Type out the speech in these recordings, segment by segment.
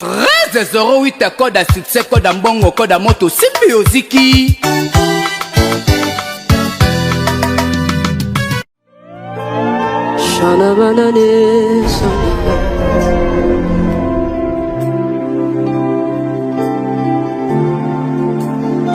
1308 code à succès, code à mbongo, code à moto, simbi oziki. Shana banane sana.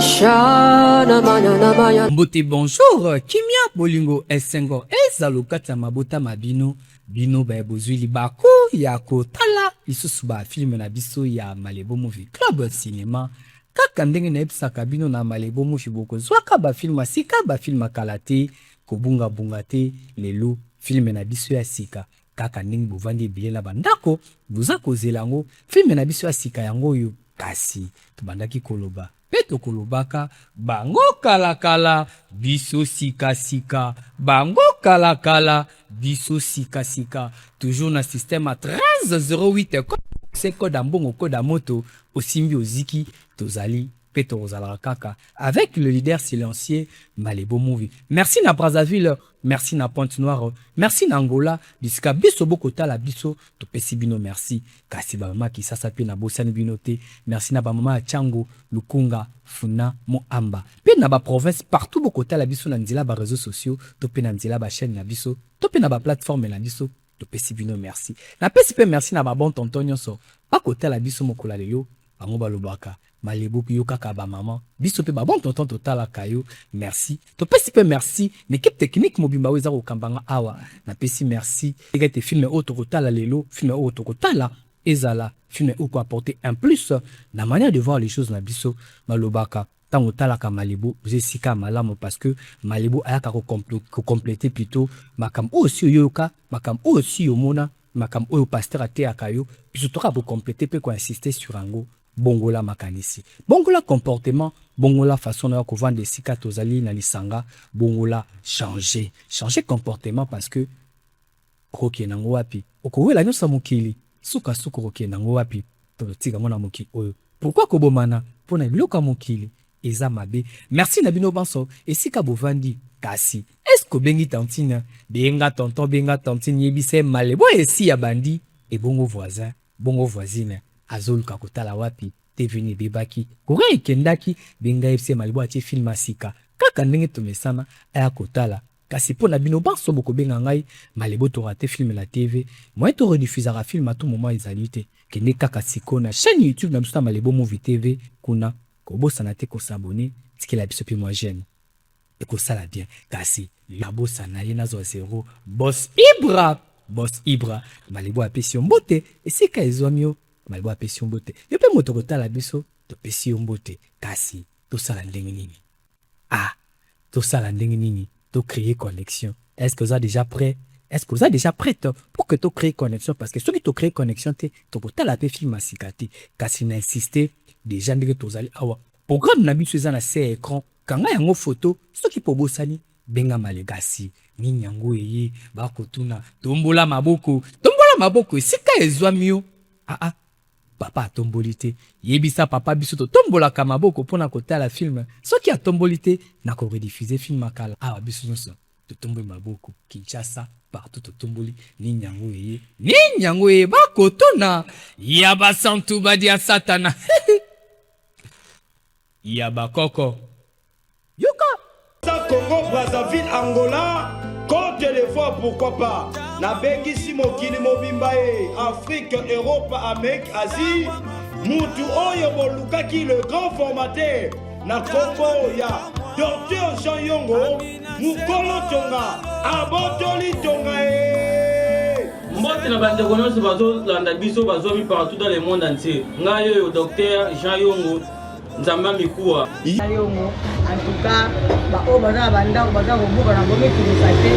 Shana manana maya. Mbote bonjour, Kimia Bolingo Esengo ezalokata mabota mabino bino ba bozwili bako ya kotala lisusu ba film na biso ya Malebo Movie Club Cinéma kaka ndenge na ebisaka bino na Malebo Movie boko zwaka ba film sika ba film kalate kobunga bunga te lelo film na biso ya sika kaka ndenge bovandi bilela bandako buza kozelango film na biso ya sika yango yo kasi tubandaki koloba Peto kolobaka bango kalakala biso sika sika bango kalakala biso sika sika toujours na système à 1308 c'est code mbongo code moto osimbi oziki tozali peto ozala kaka avec le leader silencieux Malebo Movie. Merci na Brazzaville, merci na Pointe-Noire, merci na Angola, bisika biso boko tala biso to pesi bino merci. Kasi ba mama ki sasa pe na bosani bino te. Merci na ba mama Chango, Lukunga, Funa, Moamba. Pe na ba province partout boko tala biso na nzela ba réseaux sociaux, to pe na nzela ba chaîne na biso, to pe na ba plateforme na biso, to pesi bino merci. Na pesi pe merci na ba bon tonton nyonso. Ba ko tala biso mokola leyo, bango balobaka. Malebo yo kaka ba maman biso pe ba bon tonton total kayo merci to pesi pe merci l'équipe technique mobimba weza ko kambanga awa na pesi merci egate film auto total lelo film auto total ezala film ou ko apporter un plus na manière de voir les choses na biso malobaka tango talaka Malebo zesika malamu parce que Malebo ayaka ko compléter plutôt makam aussi yoka makam aussi yomona makam oyo pasteur ate akayo biso to ka pour compléter pe ko insister sur ango bongola makanisi bongola comportement bongola façon na ko vendre sika tozali na lisanga bongola changer comportement parce que roki nango wapi okowela nyosa mokili suka roki nango wapi to tika mona mokili oyo pourquoi ko bomana pona biloka mokili eza mabe merci na bino banso esika bovandi kasi est-ce que bengi tantine benga tonton benga tantine yebise Malebo esi ya bandi et bongo voisin bongo voisine azoluka kotala wapi tevini bebaki kore ekendaki benga FC Malebo atie film asika kaka ndenge tomesana aya kotala kasi pona bino banso boko benga ngai Malebo to raté film la TV moi to rediffusera film à tout moment ezali te kende kaka siko na chaîne YouTube na biso Malebo Movie TV kuna kobosana te ko s'abonner tikela biso pe moi jeune et ko sala bien kasi la bosana yena zo zéro boss Ibra Malebo apesi mbote esika ezomio Malebo apesi mbote yo pe moto kotala biso to pesi mbote kasi to sala ndenge nini to sala ndenge nini to créer connexion est-ce que vous êtes déjà prêt pour que tu crées connexion parce que ceux qui te créent connexion te to kotala pe film asikati kasi na insister déjà ndenge tozali awa programme na biso eza na se écran kanga yango photo ceux qui pobosani benga malegasi nini yango eye ba kotuna tombola maboko sika ezwamio papa tombolité yebisa papa biso to tombola kamaboko pona kotala film soki atombolité na ko rediffuser film makala biso nyonso to tombe maboko Kinshasa partout to tomboli ninyango eye ba kotona ya basantu badia satana ya bakoko yoka Congo Brazzaville Angola Côte d'Ivoire pourquoi pas na bengisi mokili mobimba Afrique Europe Amérique Asie mutu oyo bolukaki le grand formateur na Congo ya Dr Jean Yongo mukolo tonga abotoli tonga mbote na bande konoso bazo landa biso bazo mi partout dans le monde entier ngayo yo Dr Jean Yongo nzamba mikuwa Yongo en tout cas ba o baza banda baza kobuka na bomi kilisate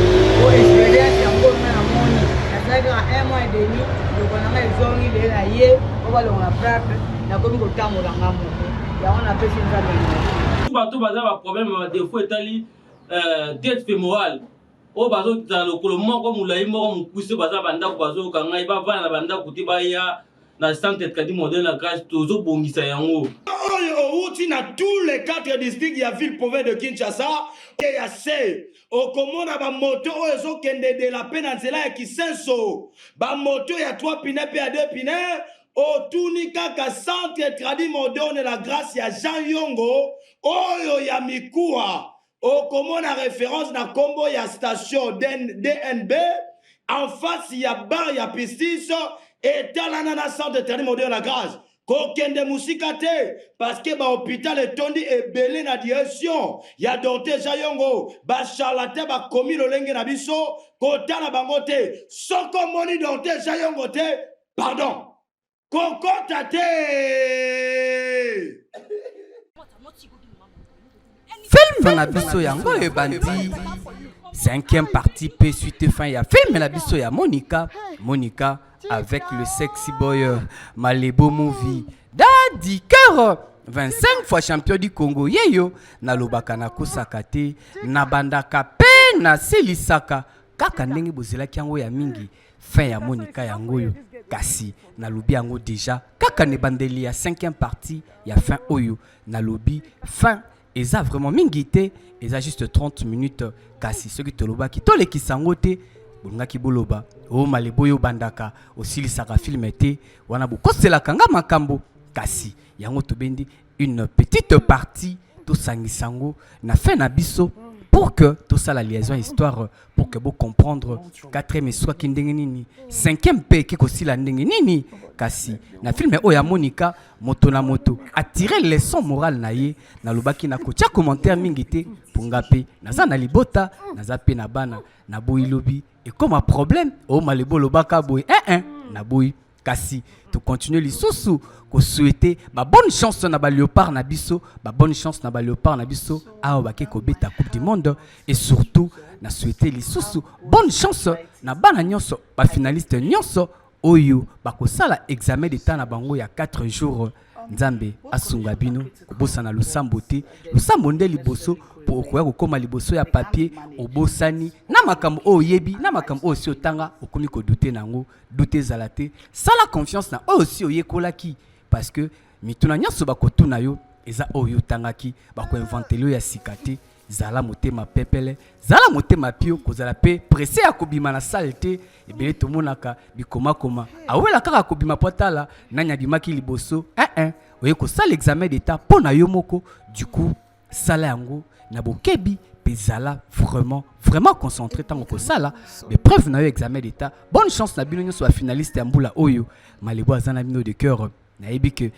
o experience yango na moni nataka 1 mois et demi donc on a ezongi de la ye o ba longa frappe na komi ko tamola ngamo ya on a pesi nzambe bato baza ba problème ba défaut etali tête fémorale o bazo za lokolo moko mulai moko mukuse baza banda ko bazo kanga ba vana banda kuti ba ya na centre kadi modèle la grâce tozo bongisa yango outi na tous les 4 districts ya ville province de Kinshasa et ya se okomona ba moto ozo kende de la peine nzela ya Kisenso ba moto ya 3 pine pe ya 2 pine otuni kaka centre tradi moderne la grâce ya Jean Yongo oyo ya mikuwa okomona référence na kombo ya station DNB en face ya bar ya pistis etalana na centre tradi moderne la grâce kokende musika te parce que ba hôpital etondi ebele na direction ya docteur Jean Yongo ba charlatan ba komi lolenge na biso kotala bango te soko moni docteur Jean Yongo te pardon kokota te. Film na biso yango ebandi 5e partie pe suite fin ya film na biso ya Monica avec le sexy boy Malebo Movie Daddy Cœur 25 fois champion du Congo yeyo na lobaka na kosaka te na bandaka pe na selisaka kaka ndenge bozelaki yango ya mingi fin ya Monica yango yo kasi na lobi yango déjà kaka ne bandeli ya 5e partie ya fin oyo na lobi fin eza vraiment mingi te eza juste 30 minutes kasi soki tolobaki tolekisa yango te bolingaki boloba o Malebo yo bandaka osilisaka film te wana bokoselaka nga makambo kasi yango tobendi une petite partie tosangisa yango na fin na biso pour que tout ça la liaison histoire pour que vous comprendre 4e soit ki ndenge nini 5e pe ki kosila ndenge nini kasi na film oya Monica moto na moto attirer leçon morale na ye na lobaki na kotia commentaire mingi te punga pe naza na libota naza pe na bana na boyi lobi et comme un problème o Malebo lobaka boy na boyi kasi to continuer lisusu ko souhaiter ba bonne chance na ba léopard na biso ba bonne chance na ba léopard na biso awa ba ke ko beta coupe du monde et surtout na souhaiter lisusu bonne chance na bana nyonso ba finaliste nyonso oyo ba ko sala examen d'état na bango ya 4 jours nzambe asunga bino kobosa na lusambo te lusambo nde liboso po okoya kokoma liboso ya papier obosani na makambo oyebi na makambo osi otanga okomi ko douter nango douter zalate sala confiance na osi oyekolaki parce que mituna nyonso bakotuna yo eza oyo tangaki bako inventelo ya sikate zala motema pepele zala motema pio kozala pe pressé ya kobima na salte ebele tomonaka bikoma koma awela kaka kobima potala nanya bimaki liboso oye ko sala examen d'état pona yo moko du coup sala yango na bokebi pezala vraiment concentré tango ko sala mais preuve na yo examen d'état bonne chance na bino nyonso ba finaliste ya mbula oyo Malebo azana bino de cœur na yebi que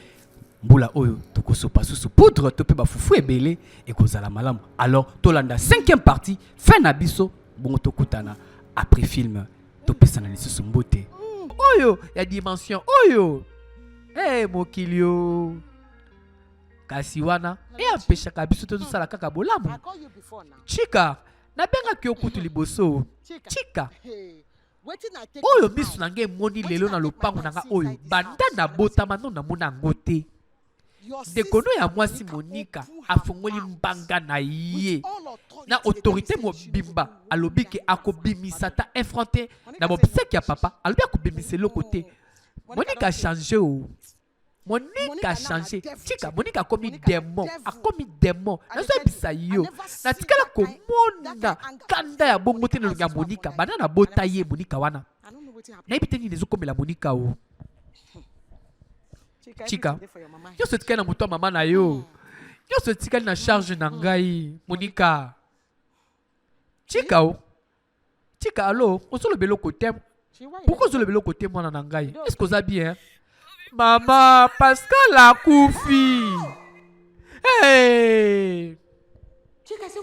mbula oyo tokosopa susu poudre tope ba fufu ebele et kozala malamu alors tolanda 5e partie fin na biso bongo tokutana après film topesa na lisusu mbote oyo ya dimension oyo mokilio kasi wana empeshaka biso tozosala kaka bolamu chika nabengaki yo kutu liboso chika oyo misu na ngai emoni lelo na lopango na nga oyo banda na botama no namona yango te ndekono ya mwasi Monica afongoli mbanga na ye na autorité mobimba alobi ke akobimisa ta effronté na bobseki ya papa alobi akobimisa eloko te Monica a changé Monica a changé tika Monica akomi démon nazoyebisa yo natikala komona kanda ya bongo te na Monica bana na bota ye Monica wana nayebi te nini ezokomela Monica o chika nyonso etikali na moto ya mama na yo nyonso etikali na charge na ngai Monica chika alo ozoloba eloko te pourquoi ozoloba eloko te mwana na ngai est-ce que oza bien mama Pascal akufi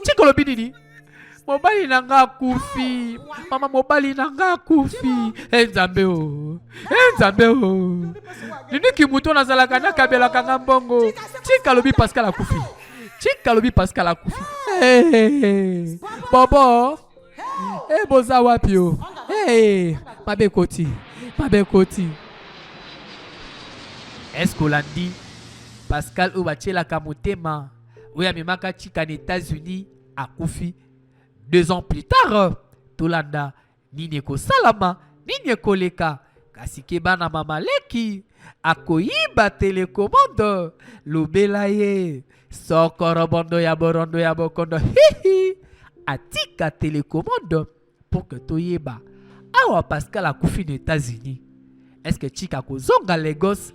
chika olobi nini mobali na nga akufi mama mobali na nga akufi nzambe o nini muto nazalaka nakabelaka nga mbongo chika alobi Pascal akufi bobo boza wapi o mabe koti est-ce olandi Pascal oyo batielaka motema oyo amemaka chika na États-Unis akufi 2 ans plus tard tolanda nini ekosalama nini ekoleka kasi ke bana mamaleki akoyiba telecommande lobela ye sokoro bondo ya borondo ya bokondo hihi atika telecommande pour que toyeba awa Pascal akufi na États-Unis est-ce que tika kozonga Lagos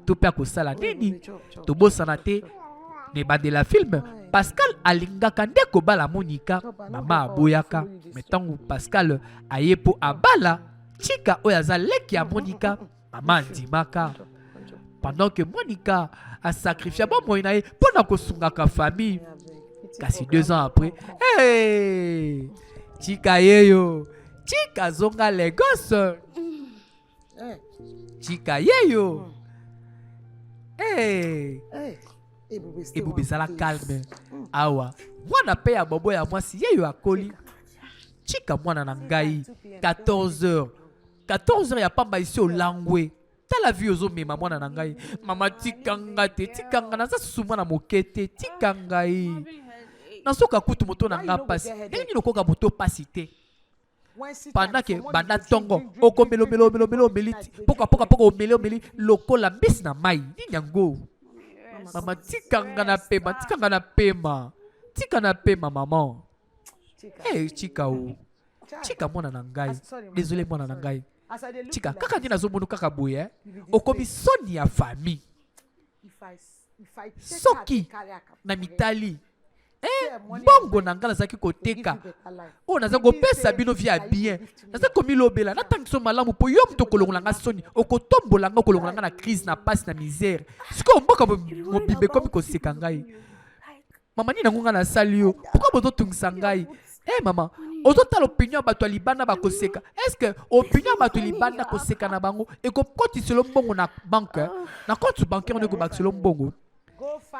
to pe akosala nini tobosana te ne bandela film Pascal alingaka nde kobala Monica mama aboyaka mais ntango Pascal aye po abala tika oyo aza leki ya Monica mama andimaka pendant que Monica a sacrifié bomoi na ye mpo na kosungaka famille kasi 2 ans après hey! Tika yeyo tika zonga Lagos tika yeyo hey! ebubezala calme awa mwana pe ya bobo ya mwasi yeyo akoli tika mwana na ngai 14h ya pamba isi olangwe tala vi ozomema mwana na ngai mama tikanga te tikanga naza susu mwana moke te tika ngai nasoka kutu moto na nga pasi ndenge nini okoka moto pasi te pendant que banda tongo okomelo meliti poka omeli lokola mbisi na mai nini yango mama tikanga na pema maman hey chika o chika mwana na ngai désolé mwana na ngai chika kaka ndi nazomona kaka boye okomi soni ya famille soki na mitali bongo na nga nazalaki koteka oyo naza kopesa bino via bien naza komilobela natangiso malamu mpo yo moto kolongola nga soni okotombola nga okolongola nga na crise na pasi na misère sikoyo mboka mobimbe ekomi koseka ngai mama nini nango nga nasali yo pourkui bozotungisa ngai mama ozotala opinion ya bato ya libanda bakoseka estce opinion ya bato ya libanda koseka na bango ekokotiselo mbongo na banke na compte bancaire ono ekobakiselo mbongo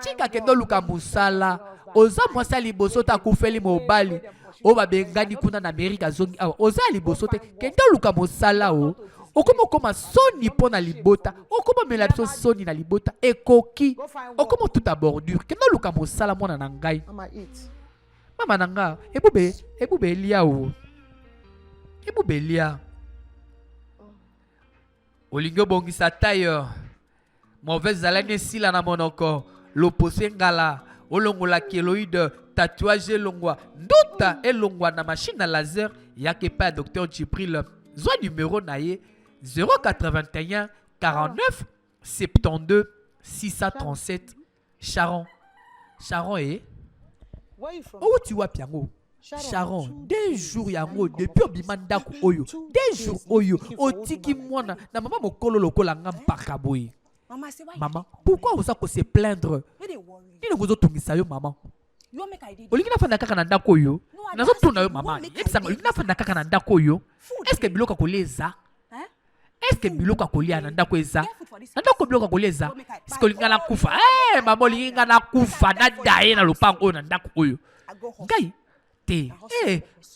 tika kende oluka mosala oza mwasi ya liboso te akufeli mobali oyo babengani kuna na Amerika azongi awa oza ya liboso te kende oluka mosala o okoma soni mpo na libota okoma mela biso soni na libota ekoki okoma tuta bordure kende oluka mosala mwana na ngai mama na nga ebube elia o ebube elia olingi obongisa tailleur mauvaise haleine esila na monoko lopose ngala olongola kéloïde tatouage elongwa nduta elongwa na machine à laser yake pa docteur Djibril zwa numéro na ye 081 49 72 637 Sharon outi wapi yango Sharon 2 jours yango depuis obima ndako oyo 2 jours oyo otiki mwana na mama mokolo lokola nga mpaka boye maman pourquoi oza ko se plaindre nini kozotungisa yo maman olingi nafanda kaka na ndako oyo nazotuna yo mama yebisanga olingi nafanda kaka na ndako oyo estce biloko akolia eza estce biloko akolia na ndako eza na ndako biloko akolia eza siko olinga nakufa mama olingi nakufa nadaye na lopango oyo na ndako oyo ngai te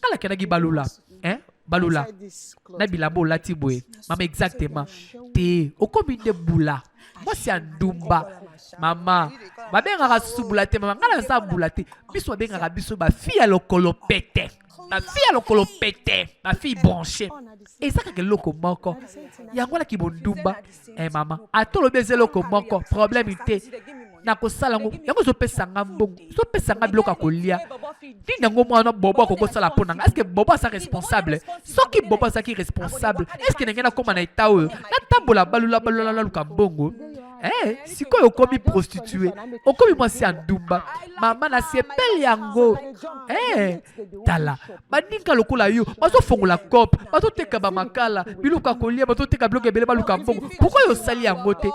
kalakenaki balula na bilamba olati boye mama exactement te okomi nde bula mwasi ya ndumba mama babengaka susu bula te mama ngai naza bula te biso babengaka biso bafille ya lokolo pete bafille branché eza kaka eloko moko yango alaki bondumba mama atolobi eza eloko moko problème te nakosala yango yango ezopesanga mbongo ezopesanga biloko ya kolia nini yango mwana bobo akokosala mpo nanga estce bobo aza responsable soki bobo azalaki responsable estce ndenge nakóma na eta oyo natambola balula luka mbongo sikoyo okomi prostitué okomi mwasi ya ndumba mama nasepeli yango tala baninga lokola yo bazofongola cope bazoteka bamakala biloko ya kolia bazoteka biloko ebele baluka mbongo pourkui osali yango te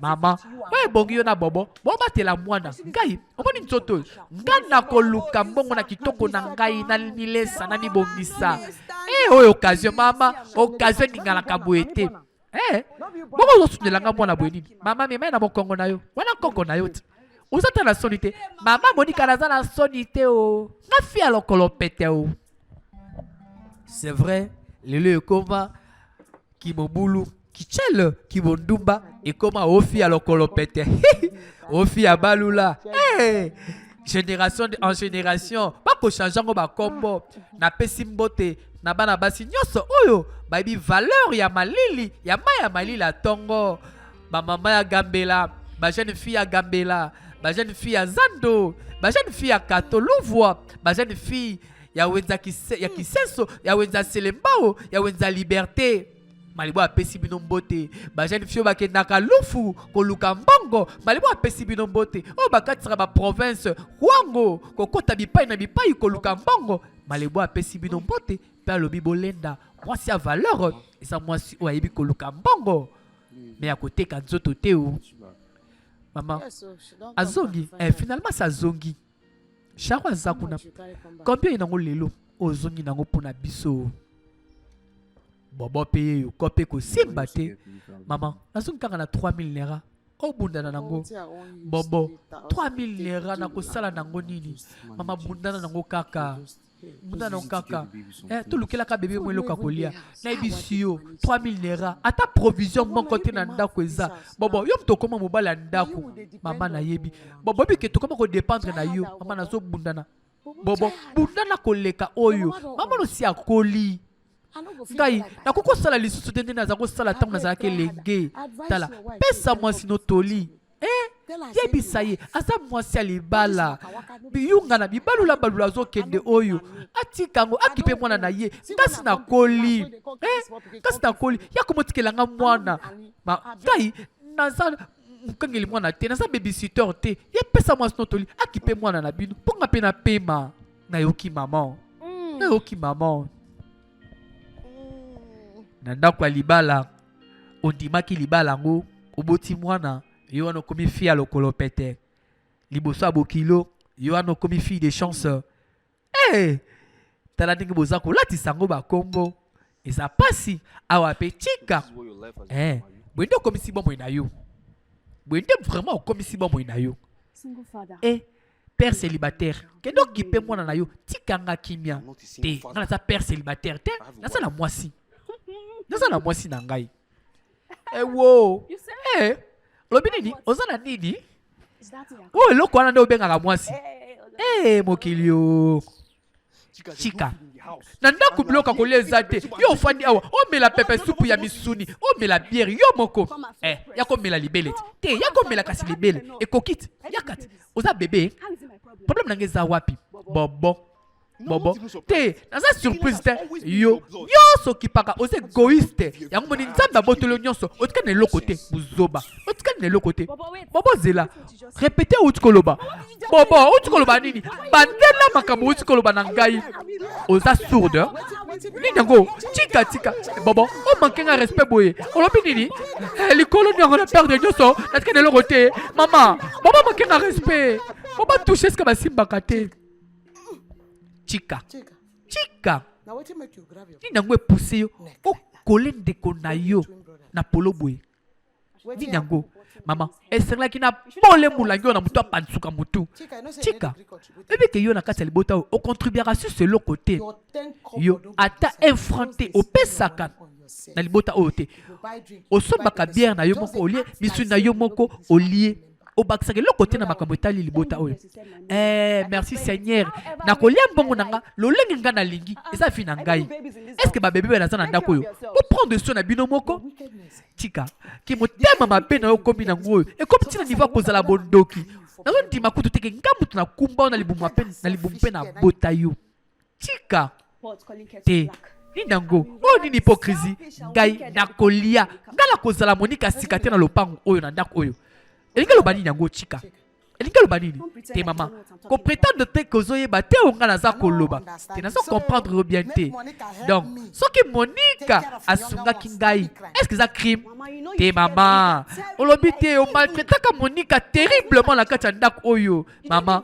mama oyo ebongi yo na bobo bobatela mwana ngai omoni nzoto oyo ngai nakoluka mbongo na kitoko na ngai nanilesa nanibongisa oyo occasion mama occasion eninganaka boye te boko ozosundelanga mwana boye nini mama mema na mokongo na yo wana nkongo na yo te ozata na soni te mama monika naza na soni te o nga fi ya lokolo pete o c'est vrai lelo ekoma kimobulu kichele kibondumba ekoma ofi ya lokolo pete ofi ya balula génération en génération bakochange yango bakombo napesi mbote na bana basi nyonso oyo bayebi valeur ya malili ya mai ya malili ya tongo bamama ya gambela bajeune fille ya gambela bajeune fille ya zando bajeune fille ya katoluvwa bajeune fille ya wenza ya kisenso ya wenza selembao ya wenza liberté malibo apesi bino mbote bajene fio bakendaka lufu koluka mbongo malibo apesi bino mbote oyo bakatisaka baprovince wango kokota bipai na bipai koluka mbongo malibo apesi bino mbote mpe alobi bolenda mwasi ya valeur eza mwasi oyo ayebi koluka mbongo me akoteka nzoto te o mama azongi finalement sa zongi charo aza kuna combien inango lelo ozongi nango mpona biso bobo pe yo ko pe kosimba te mama nazongi kaka na 3000 naira obundana nango bobo 3000 naira na kosala nango nini mama bundana nango kaka bundana nango kaka tolukelaka bebe mo eloka kolia nayebisi yo 3000 naira ata provision moko te na ndako eza bobo yo tokoma mobali ya ndako mama nayebi bobo bike tokoma kodépendre na yo mama nazobundana bobo bundana koleka oyo mama nosi akoli ngai nakokosala lisusu te nde naza kosala ntango nazalaki elenge tala pesa mwasi no toli yebisa ye aza mwasi ya libala biyunga na bibalula azokende oyo atikango akipe mwana na ye ngasi nakoli ngasi nakoli yakomotikelanga mwana ngai naza mokangeli mwana te naza babysitter te ye pesa mwasi no toli akipe mwana na bino mponga mpe na pema nayoki mama na ndako ya libala ondimaki libala yango oboti mwana yo wana okomi fille ya lokolo pete liboso ya bokilo yo wana okomi fille de chance tala ndenge boza kolatisa yango bakombo eza pasi awa mpe tika bwende okomisi bomoi na yo bwende vraiment okomisi bomoi na yo père célibataire kende okipe mwana na yo tikanga kimia te nga naza père célibataire te naza na mwasi na ngai ewo lobi nini oza na nini oyo eloko wana nde obengaka mwasi mokili yo chika na ndako biloko kolia eza te yo ofandi awa omela pepe supu ya misuni omela biere yo moko ya komela libele te ya komela kasi libele ekoki te yakati oza bebe problème na ngai eza wapi bobo te naza surprise te yo nyonso okipaka oza égoïste yango moni nzambe abotoli nyonso otikani na eloko te buzoba otikani na eloko te bobo zela répété outi koloba bobo outi koloba nini bandela makambo outi koloba na ngai oza sourde nini yango tika bobo omankenga respect boye olobi nini likolo nyango na perde nyonso natikani na eloko te mama bobo mankenga respect bobo touche eske basimbaka te chika nini yango epuse yo okole ndeko na yo na polo boye nini yango mama esengelaki na bole molangi oyo na motu apansuka motu chika ebike yo na kati ya libota oyo ocontribuera sur ce loko te yo ata infran te opesaka na libota oyo te osombaka biere na yo moko olie misuni na yo moko olie obakisaka eloko te na makambo etali libota oyo merci seigneur nakolia mbongo na nga lolenge nga nalingi eza fi na ngai eske babebe be naza na ndako oyo oprendre so na bino moko tika ki motema mabe na yo komi nango oyo ekomi ntina nivo akozala bondoki nazondima kutu teke nga mutu na kumba oyo na libumu mpe na bota yo tika te nini yango oyo nini hypocrisie ngai nakolia nga nakozala monika sika te na lopango oyo na ndako oyo elingi aloba nini yango chika elingi aloba nini te mama kopretendre te kozoyeba te onga naza koloba te naza comprendre bien te donc soki monika asungaki ngai est-ce que eza crime te mama olobi te omaltraitaka monika terriblement na kati ya ndako oyo mama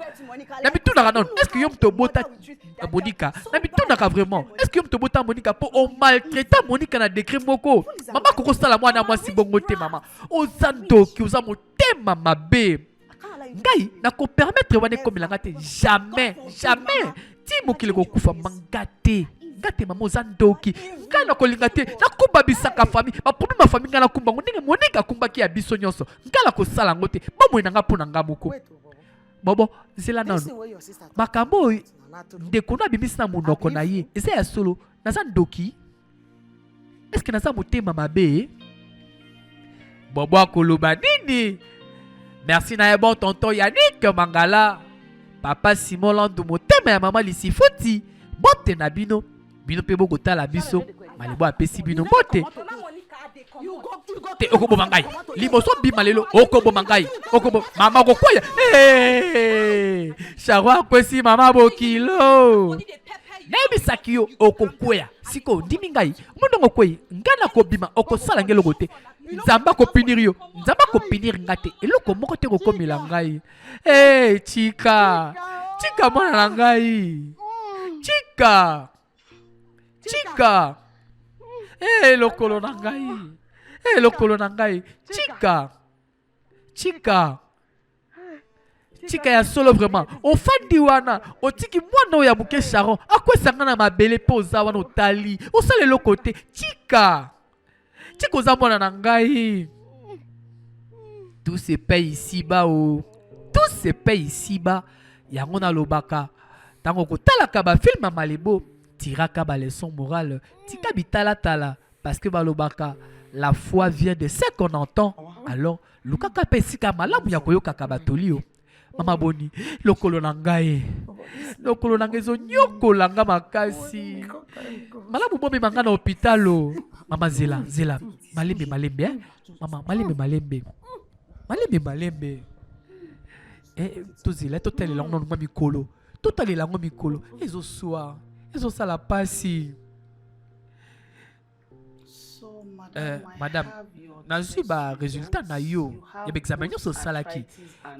na mitundaka nano est-ce que yo moto obota monika na mitundaka vraiment est-ce que yo moto obota monika mpo omaltraita monika na décret moko mama kokosala mwana mwasi bongo te mama oza ndoki oza motema mabe ngai nakopermettre wana ekomelanga te jamais ti mokili kokufa manga te mama oza ndoki ngai nakolinga te nakumba bisaka fami baproblème ya fami ngai nakumba ngo ndenge monika akumbaki ya biso nyonso ngai nakosala yango te bomoi na nga mpo na nga moko bobo zela nano makambo oyo ndeko no abimisi na monoko na ye eza ya solo naza ndoki eske naza motema mabe bobo akoloba nini. Merci na bon tonton Yannick Mangala. Papa Simon Landou motema ya mama Lisifuti. Bote na bino. Bino pe boko tala biso. Malebo apesi bino bote. te okoboma ngai liboso bima lelo okoboma ngai mama okokweya Charo akwesi mama bokilo nayebisaki yo okokweya siko ndimi ngai mondongo okwei ngai nakobima okosala ngai eloko te nzambe akopiniri yo nzambe akopiniri ngai te eloko moko te kokomela ngai chika mwana na ngai chika lokolo na ngai chika ya solo vraiment ofandi wana otiki mwana oyo ya moke Sharon akwesanga na mabele mpo oza wana otali osala eloko te chika oza mwana na ngai. Tout se paye ici-bas tout se paye ici-bas yango nalobaka tango kotalaka bafilme ya malebo tiraka baleson morale tika bitala parce que balobaka la foi vient de ce qu'on entend. Alors lukaka pe sika malamu ya koyokaka batoli o mama boni lokolo na ngai zo nyokola nga makasi malamu bomi manga na hôpital o mama zela malembe mama malembe tozela totalela ngo na mikolo ezosala pasi. Madame, nazwi ba résultat na yo ya examen nyonso osalaki.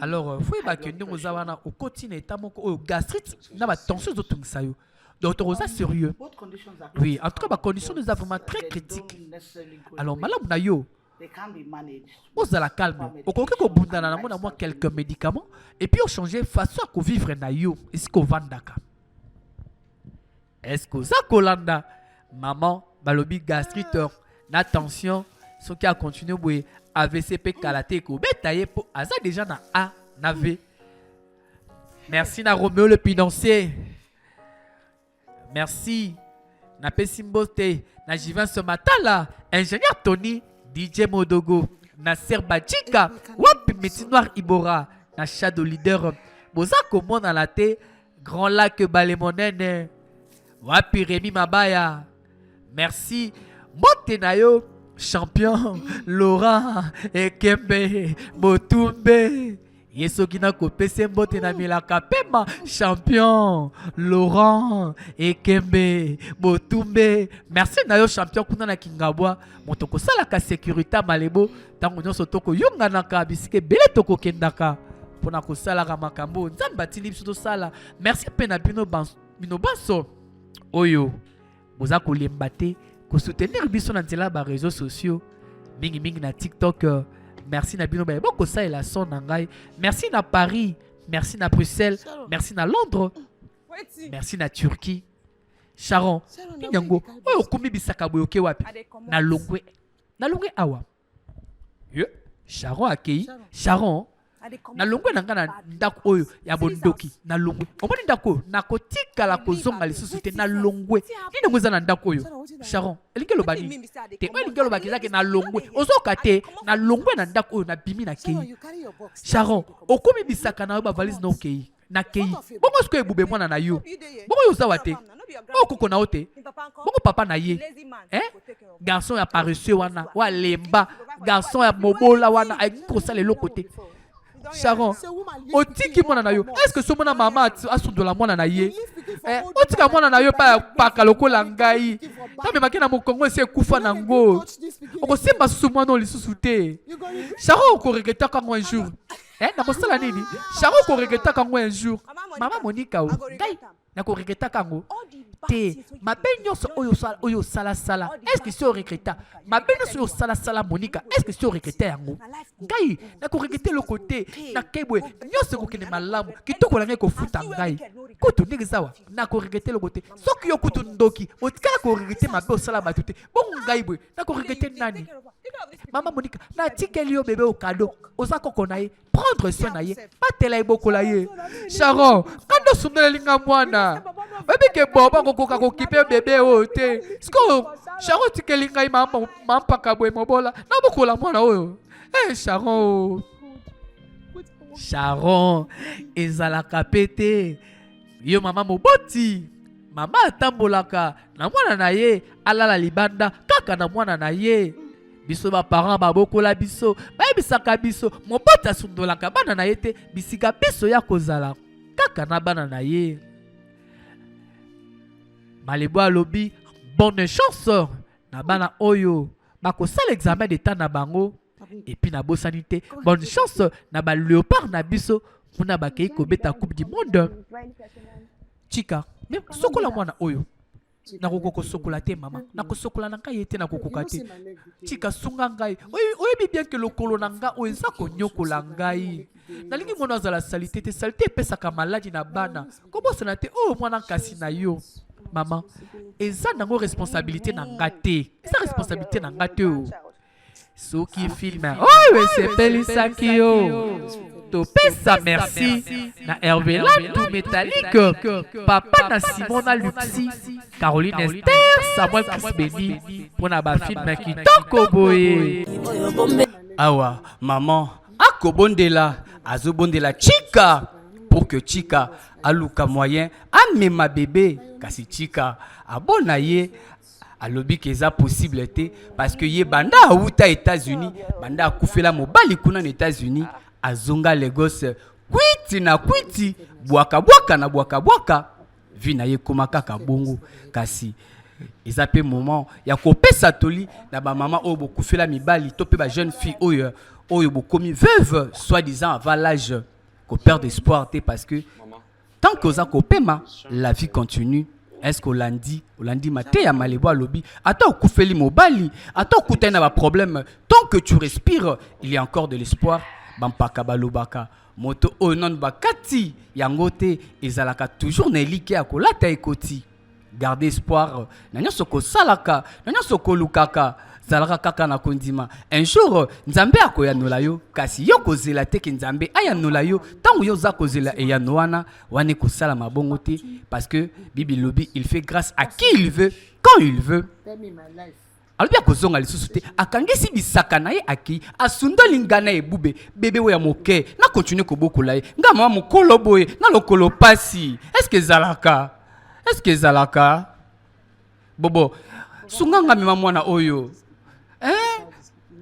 Alors faut yeba ke ndenge oza wana okoti na état moko oyo gastrite na batension ezotungisa yo. Docteur oza sérieux? Oui, en tout cas ba condition nous vraiment très critique. Alors malamu na yo ozala calme okoki kobundana nango na mwa quelques médicaments et puis changer façon à vivre na yo esika ovandaka. Est-ce que oza kolanda maman balobi gastrite na tension ce qui a continué boye AVC pe kalaté ko betaye po aza déjà na A na V. Merci na Roméo le financier. Merci na Pesimbote na Jivin ce matin là ingénieur Tony DJ Modogo na Serbachika wapi Métis Noir Ibora na Shadow Leader boza komona la te Grand Lac Balemonene wapi Rémi Mabaya. Merci Mote na yo champion Laurent Ekembe Botumbe yesoki na kopese mbote na milaka pema champion Laurent Ekembe Botumbe. Merci na yo champion kuna na Kingabwa moto kosala ka sécurité malebo tango nyonso toko yonga na ka bisike bele toko kendaka pona kosala ka makambo nzamba tili biso to sala. Merci pena bino baso oyo boza kolemba te ko soutenir biso na nzela ba réseaux sociaux mingi na TikTok. Merci na bino ba boko sa la son ngai. Merci na Paris, merci na Bruxelles, merci na Londres, merci na Turquie. Sharon pinyango oyo kumi bisaka boyoke wapi na longwe awa ye Sharon akei Sharon na longwe na ngana ndako oyo ya bondoki na longwe omoni ndako na kotika la kozonga lisusu te na longwe nini ngoza na ndako oyo Sharon elingelo bani te elingelo bakizake na longwe ozoka te na longwe na ndako oyo na bimi na kei Sharon okomi bisaka na ba valise no kei na kei bongo sko ebube mwana na yo bongo yo zawa te okoko na ote bongo papa na ye garçon ya paresseux wana wa lemba garçon ya mobola wana akosala eloko te Sharon otiki mwana na yo est-ce que so mwana mama asundola mwana na ye otika mwana na yo pa kalokola ngai tabe makena mokongo ese kufa nango okosemba susu mwana lisusu te Sharon okoregreta kango un jour na kosala nini Sharon okoregreta kango un jour mama Monica ngai na koregreta kango te mabe nyonso oyo sala est-ce que c'est au regretta mabe nyonso oyo sala Monica est-ce que c'est au regretta yango ngai na koregrete le côté na kebwe nyonso kokene malamu kitoko la ngai kofuta ngai kutu ndenge sawa na koregrete le côté soki yo kutu ndoki otikala koregrete mabe osala batu te bongo ngai bwe na koregrete nani mama Monica na tikeli yo bébé au cadeau oza koko na ye prendre soin na ye batela ebokola ye Sharon kando sumela linga mwana Bébé boba kokoka kokipe bébé ote. Sko Sharon tikeli ngai mampa kabwe mobola. Na bokola mwana oyo. Sharon. Sharon ezalaka pete. Yo mama moboti. Mama atambolaka na mwana na ye alala libanda kaka na mwana na ye. biso ba parents ba bokola biso ba bisaka biso mobota sundolaka bana na yete bisika biso ya kozala kaka na bana na ye. Malebo alobi bonne chance na bana oyo bakosala examen d'état na bango et puis na bosanité bonne chance na ba léopard na biso pona bakei kobeta coupe du monde. Chika même sokola mwana oyo na kokoko sokola te mama na kosokola na ngai ete na kokoka te. Chika sunga ngai oyebi bien que lokolo na nga oyo eza konyokola ngai nalingi mwana azala salite te salite epesaka maladi na bana kobosana te oyo mwana kasi na yo. Maman, eza nango responsabilité na nga te. Eza responsabilité na nga te o. Soki filme oyo esepelisaki yo topesa merci na Hervé Landou Métallique, papa na Simona Luxi, Caroline Esther, Samuel Kisbeni pona ba filme kitoko boye. Awa maman akobondela azobondela Chika pour que Chika aluka moyen amema bébé kasi Chika abona ye alobi keza possible te parce que ye banda auta États-Unis banda akufela mobali kuna na États-Unis azonga Lagos kwiti na kwiti bwaka bwaka na bwaka bwaka vina ye komaka kabongo kasi eza pe moment ya kopesa toli na ba mama oyo bokufela mibali to pe ba jeune fille oyo bokomi veuve soi-disant avant l'âge ko perdre espoir te parce que tant que oza kopema la vie continue. Est-ce que Olandi maté ya malebo alobi ata okufeli mobali ata okutana ba problème tant que tu respires il y a encore de l'espoir. Bampaka balobaka moto o non bakati yango te ezalaka toujours na elike ya kolata ekoti. Garder espoir na nyoso ko salaka na nyoso ko lukaka zalaka kaka na kondima un jour nzambe akoyanola yo kasi yo kozela te ke nzambe ayanola yo tango yo za kozela e yanoana wane kosala mabongo te parce que Bible lobi il fait grâce à qui il veut quand il veut. Alors bien kozonga lisusu te akangisi bisaka na ye aki asundoli ngana ebube bébé oya moke na continue kobokola ye nga mama mokolo boye na lokolo pasi est-ce que zalaka bobo sunganga mema mwana oyo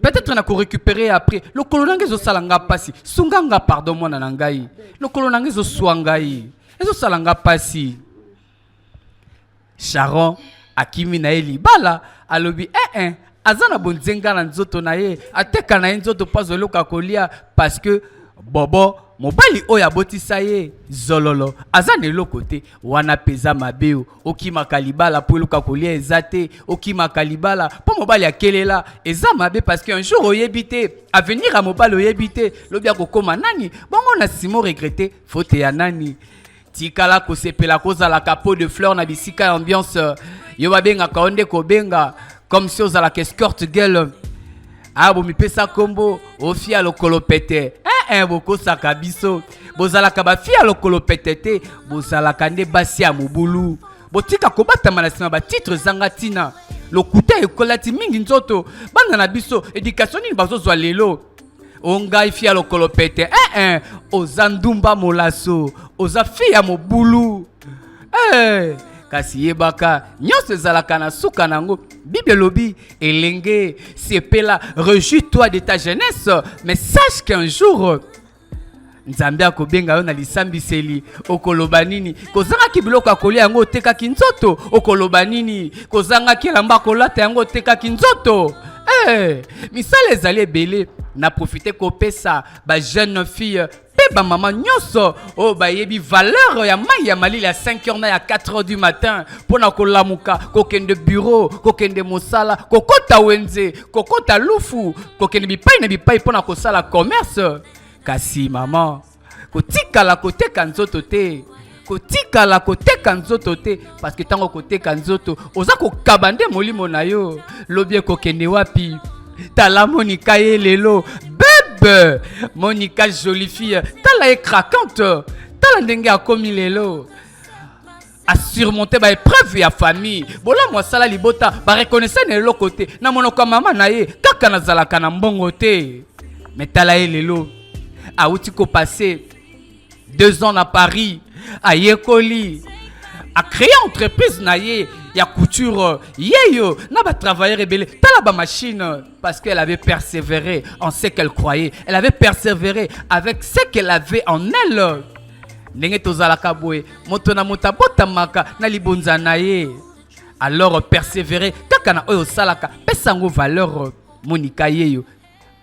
peut-être na ko récupérer après le kolonange zo salanga pasi sunganga pardon mwana na ngai le kolonange zo swangai ezo salanga pasi. Sharon akimi na eli bala alobi azana bonzenga na nzoto na ye ateka na nzoto pazo loka kolia parce que bobo mobali oya botisa ye zololo azana eloko te wana peza mabeo okima kalibala po loka kolia ezate okima kalibala po mobali akelela eza mabe parce que un jour oyebite avenir a mobali oyebite lobia kokoma nani bongo na simo regretter faute ya nani tikala kosepela kozala capot de fleurs na bisika ambiance yo babenga kaonde kobenga comme si ozala escorte girl abo mipesa kombo ofia lokolo pete bokosaka biso bozalaka bafia lokolo pete te bozalaka nde basi ya mobulu botika kobatama na nsima batitre zanga tina lokuta ekolati mingi nzoto bana na biso éducation nini bazozwa lelo ongai fia lokolo pete oza ndumba molaso oza fia ya mobulu kasi yebaka nyonso ezalaka na suka nango. Bible lobi elenge sepela réjouis-toi de ta jeunesse mais sache qu'un jour nzambe akobenga yo na lisambiseli okoloba nini kozangaki biloko akolia yango otekaki nzoto okoloba nini kozangaki elamba kolata yango otekaki nzoto. Misala ezali ebele na profite kopesa ba jeune fille pe ba maman nyonso o ba yebi valeur ya mai ya malili ya 5h na ya 4h du matin pona kolamuka kokende bureau kokende mosala kokota wenze kokota lufu kokende bipai na bipai pona kosala commerce kasi maman kotikala koteka nzoto te kotikala koteka nzoto te parce que tango koteka nzoto oza kokabande molimo na yo lobie kokende wapi tala Monica ye lelo bebe Monica jolie fille tala e craquante tala ndenge akomi lelo a surmonter ba épreuve ya famille bola moi sala libota ba reconnaissance na lo côté na monoko mama na ye kaka na zalaka na mbongo te mais tala ye lelo a uti ko passer 2 ans à Paris a yekoli a créé entreprise na ye ya couture yeyo na ba travailleur rebelle tala ba machine parce qu'elle avait persévéré en ce qu'elle croyait, elle avait persévéré avec ce qu'elle avait en elle. Ndenge tozalaka boye moto na moto abotamaka na libonza na ye, alors persévérer kaka na oyo salaka pesa ngo valeur. Monica yeyo.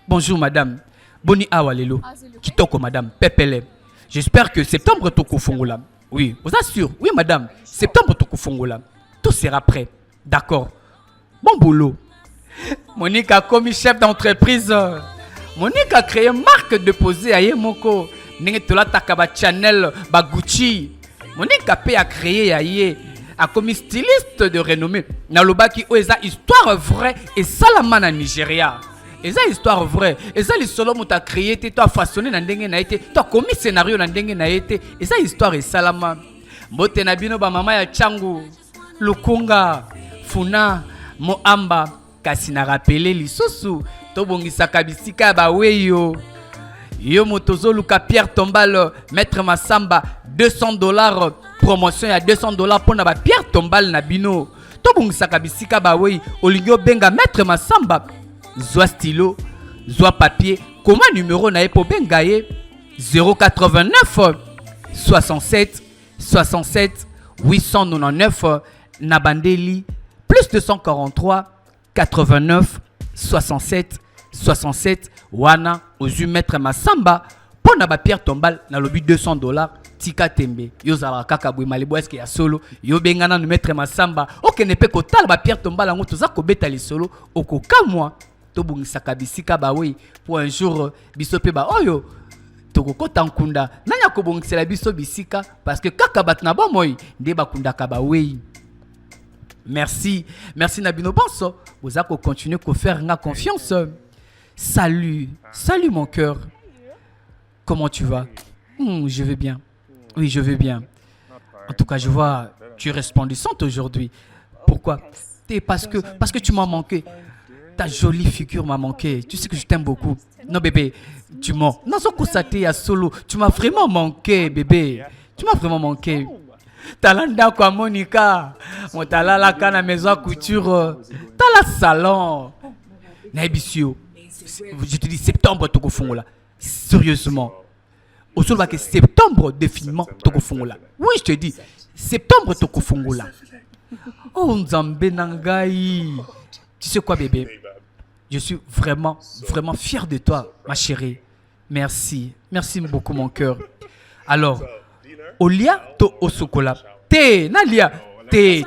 Bonjour madame, boni awa lelo kitoko madame pepele. J'espère que septembre toko fongola. Oui, vous assure. Oui madame, septembre toko fongola. Tout sera prêt. D'accord. Bon boulot. Monique a commis chef d'entreprise. Monique a créé une marque déposée à Yemoko. Nengetula Takaba Chanel, ba Gucci. Monique a créé a commis styliste de renommée. Nalobaki oeza histoire vraie et salama na Nigeria. Eza histoire vraie. Eza li solo muta créé te, toi façonné na ndenge na été, toi commis scénario na ndenge na été. Eza histoire et salama. Mbote na bino ba mama ya Changu, Lukunga, Funa, Moamba, kasi na rappelé lisusu, to bongisa kabisika ba weyo. Yo motozo luka Pierre Tombal, Maître Massamba, $200, promotion ya $200 pour na ba Pierre Tombal na bino. To bongisa kabisika ba wey, olingyo benga Maître Massamba. Zwa stylo, zwa papier, comment numéro na epo benga ye 089 67 67 899 Nabandeli plus 243 89 67 67 wana ozu Maître Massamba pour na ba Pierre Tombal na lobi $200 tika tembe yo zala kaka bwe malebo eske ya solo yo bengana no Maître Massamba okene pe ko tala ba Pierre Tombal ngo toza ko beta li solo okokamwa to bungisaka bisika ba we pour un jour biso pe ba oyo tokokota nkunda nanya ko bungisela biso bisika parce que kaka batna ba moy nde bakunda ka ba we. Merci Nabino Banso, vous allez continuer à faire nga confiance. Salut mon cœur. Comment tu vas? Je vais bien. Oui, je vais bien. En tout cas, je vois tu es resplendissante aujourd'hui. Pourquoi? Parce que tu m'as manqué. Ta jolie figure m'a manqué. Tu sais que je t'aime beaucoup. Non bébé, tu mens. Non, solo. Tu m'as vraiment manqué, bébé. Tu m'as vraiment manqué. Talanda kwa Monica, mon talala kana maison couture, tala salon. Naibisio. Je te dis septembre toko fongola. Sérieusement. Au sol que septembre définitivement toko fongola. Oui, je te dis septembre toko fongola. Oh Nzambe nangai. Tu sais quoi bébé? Je suis vraiment fier de toi, ma chérie. Merci beaucoup mon cœur. Alors Olia to osokola. Nalia,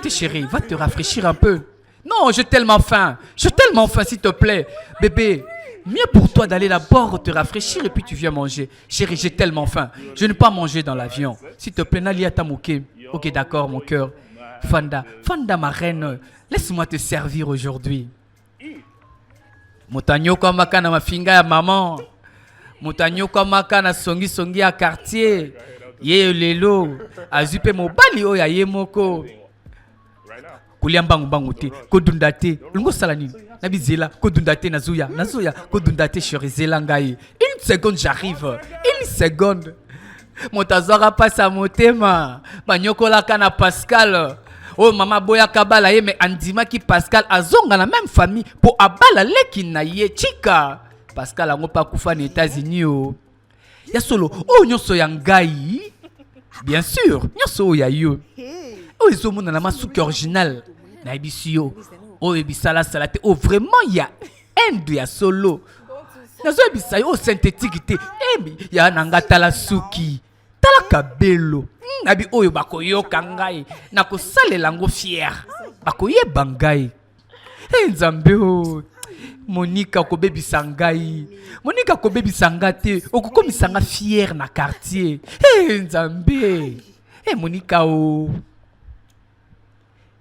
chérie, va te rafraîchir un peu. Non, j'ai tellement faim, s'il te plaît. Bébé, mieux pour toi d'aller d'abord te rafraîchir et puis tu viens manger. Chérie, j'ai tellement faim. Je ne peux pas manger dans l'avion. S'il te plaît, Nalia Tamouké. Ok, d'accord, mon cœur. Fanda, ma reine, laisse-moi te servir aujourd'hui. Motanyo comme na ma finga ya maman. Motanyo comme na songi à quartier. Ye lelo azupe mobali oya ye moko kulia mbangu te kodunda te lungo sala nini na bizela kodunda te nazuya kodunda te cherizela ngai. Une seconde j'arrive, une seconde motazora passe à motema banyokola kana Pascal. Oh mama boya kabala ye me andima ki Pascal azonga na même famille pour abala leki na ye chika Pascal ango pa kufa na États-Unis o. Ya solo oh nyonso ya ngai. Bien sûr, nyonso ya yo. Oh izo mona na masuki original na ebisio. Oh ebisala salate. Oh vraiment ya end ya solo. Nazo ebisa yo synthétique te. Ya nanga tala suki. Tala kabelo. Nabi oyo bakoyoka ngai na kosalela ngo fier. Bakoyeba ngai. Nzambe o. Monica kobebisa ngai. Monica kobebisa ngate. Okokomisa nga fier na quartier. Nzambe. Monica o.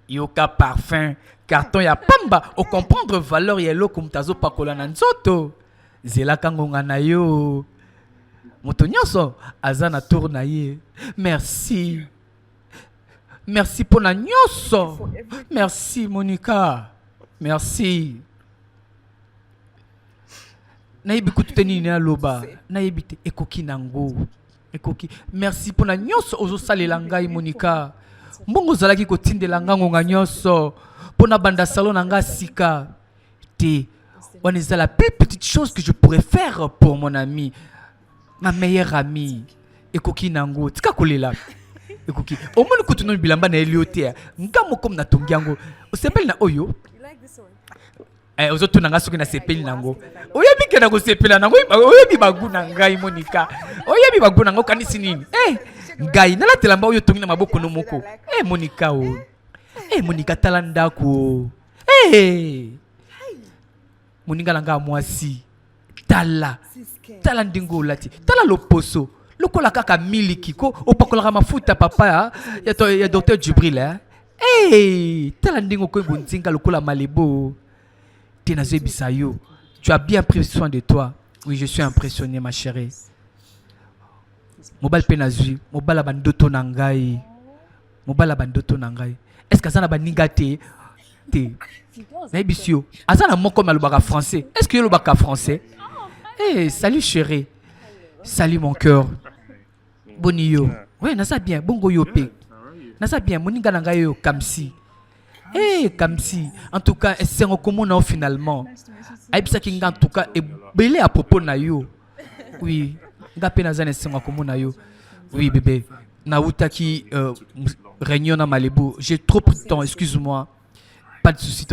Yoka parfum. Carton ya pamba. O comprendre valeur yelo kumtazo pakola na nzoto. Zela kangonga na yo. Moto nyonso azana tour na ye. Merci pour na nyonso. Merci Monica. Merci. Naibi kututeni na loba. Naibi ekoki nango. Ekoki. Merci pour na nyonso ozo salela ngai Monica. mbongo ozalaki kotindela nga ngonga nyonso mpona banda salon na nga sika te wana eza la plus petite chose que je pourrais faire pour mon ami, ma meilleure amie. Ekoki nango tika kolela ekoki omoni kutu no bilamba na elio te nga moko na tongi yango osepeli na oyo ozotuna nga soki na sepeli nango oyebi ke na kosepela nango oyebi bagu na ngai Monica oyebi bagu na ngo kanisi nini ngai nalatela mba oyo tongi na maboko no moko Monica o Monica tala ndako moninga na nga mwasi tala ndingo olati tala loposo lokola kaka miliki ko opakolaka mafuta papa ya docteur Djibril tala ndingo ko bonzinga lokola malebo te nazebisa yo. Tu as bien pris soin de toi. Oui, je suis impressionné ma chérie. Mobile penazui mobala bandoto na ngai est-ce que ça na baninga te Naibisio azana moko malobaka français. Est-ce que yo lobaka français? Salut chérie. Salut mon cœur. Boni yo. Oui, nasa bien. Bongo yo pe. Nasa bien. Moninga nanga yo kamsi. Kamsi. En tout cas, c'est un commun finalement. Aibisa kinga en tout cas est belé à propos na yo. Oui. Nga pe nazane c'est un commun na yo. Oui bébé. Naouta qui réunion na Malibu. J'ai trop pris de temps, excuse-moi. Pas de soucis,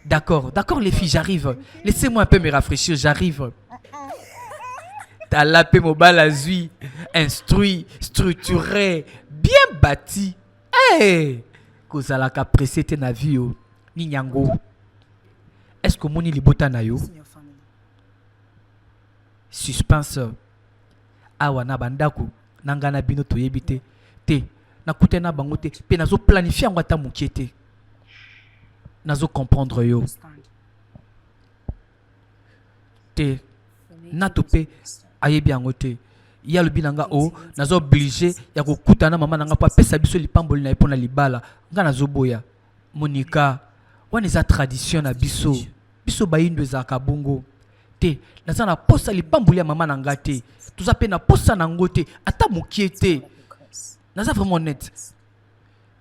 d'accord, les filles, j'arrive. Laissez-moi un peu me rafraîchir, j'arrive. T'as lapé mon bal à zui, instruit, structuré, bien bâti. Kozalaka pressé te na vie yo, ni nyango. Est-ce que moni libota na yo? Suspense. Awa na bandako, nangana bino toyebite. Te, na kute na bangote, pe nazo planifier ngwata mukiete. Nazo comprendre yo. Te na topé ayebi angote. Ya le binanga o nazo obligé ya kokutana mama nanga pa pesa biso lipamboli na epona libala. Nga nazo boya. Monica, wana eza tradition na biso. Biso bayindo za kabongo. Te naza na posa lipamboli ya mama nanga te. Tuza pe na posa nango te ata mokiete. Naza vraiment net.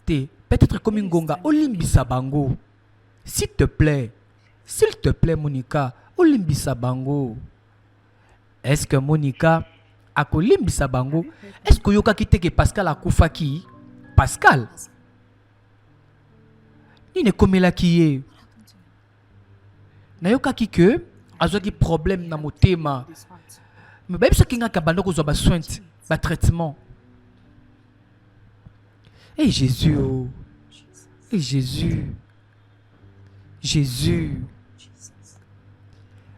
Te peut-être comme ngonga olimbisa bango. S'il te plaît, Monica, olimbisa bango. Est-ce que Monica a kolimbisa bango? Est-ce que yoka kite que Pascal a koufaki? Pascal? Ni ne komela kiye. Na yoka ki que azo ki problème na motema. Mais ba bisa kinga ka bando ko zo ba soins, ba traitement. Jésus, oh. Jésus.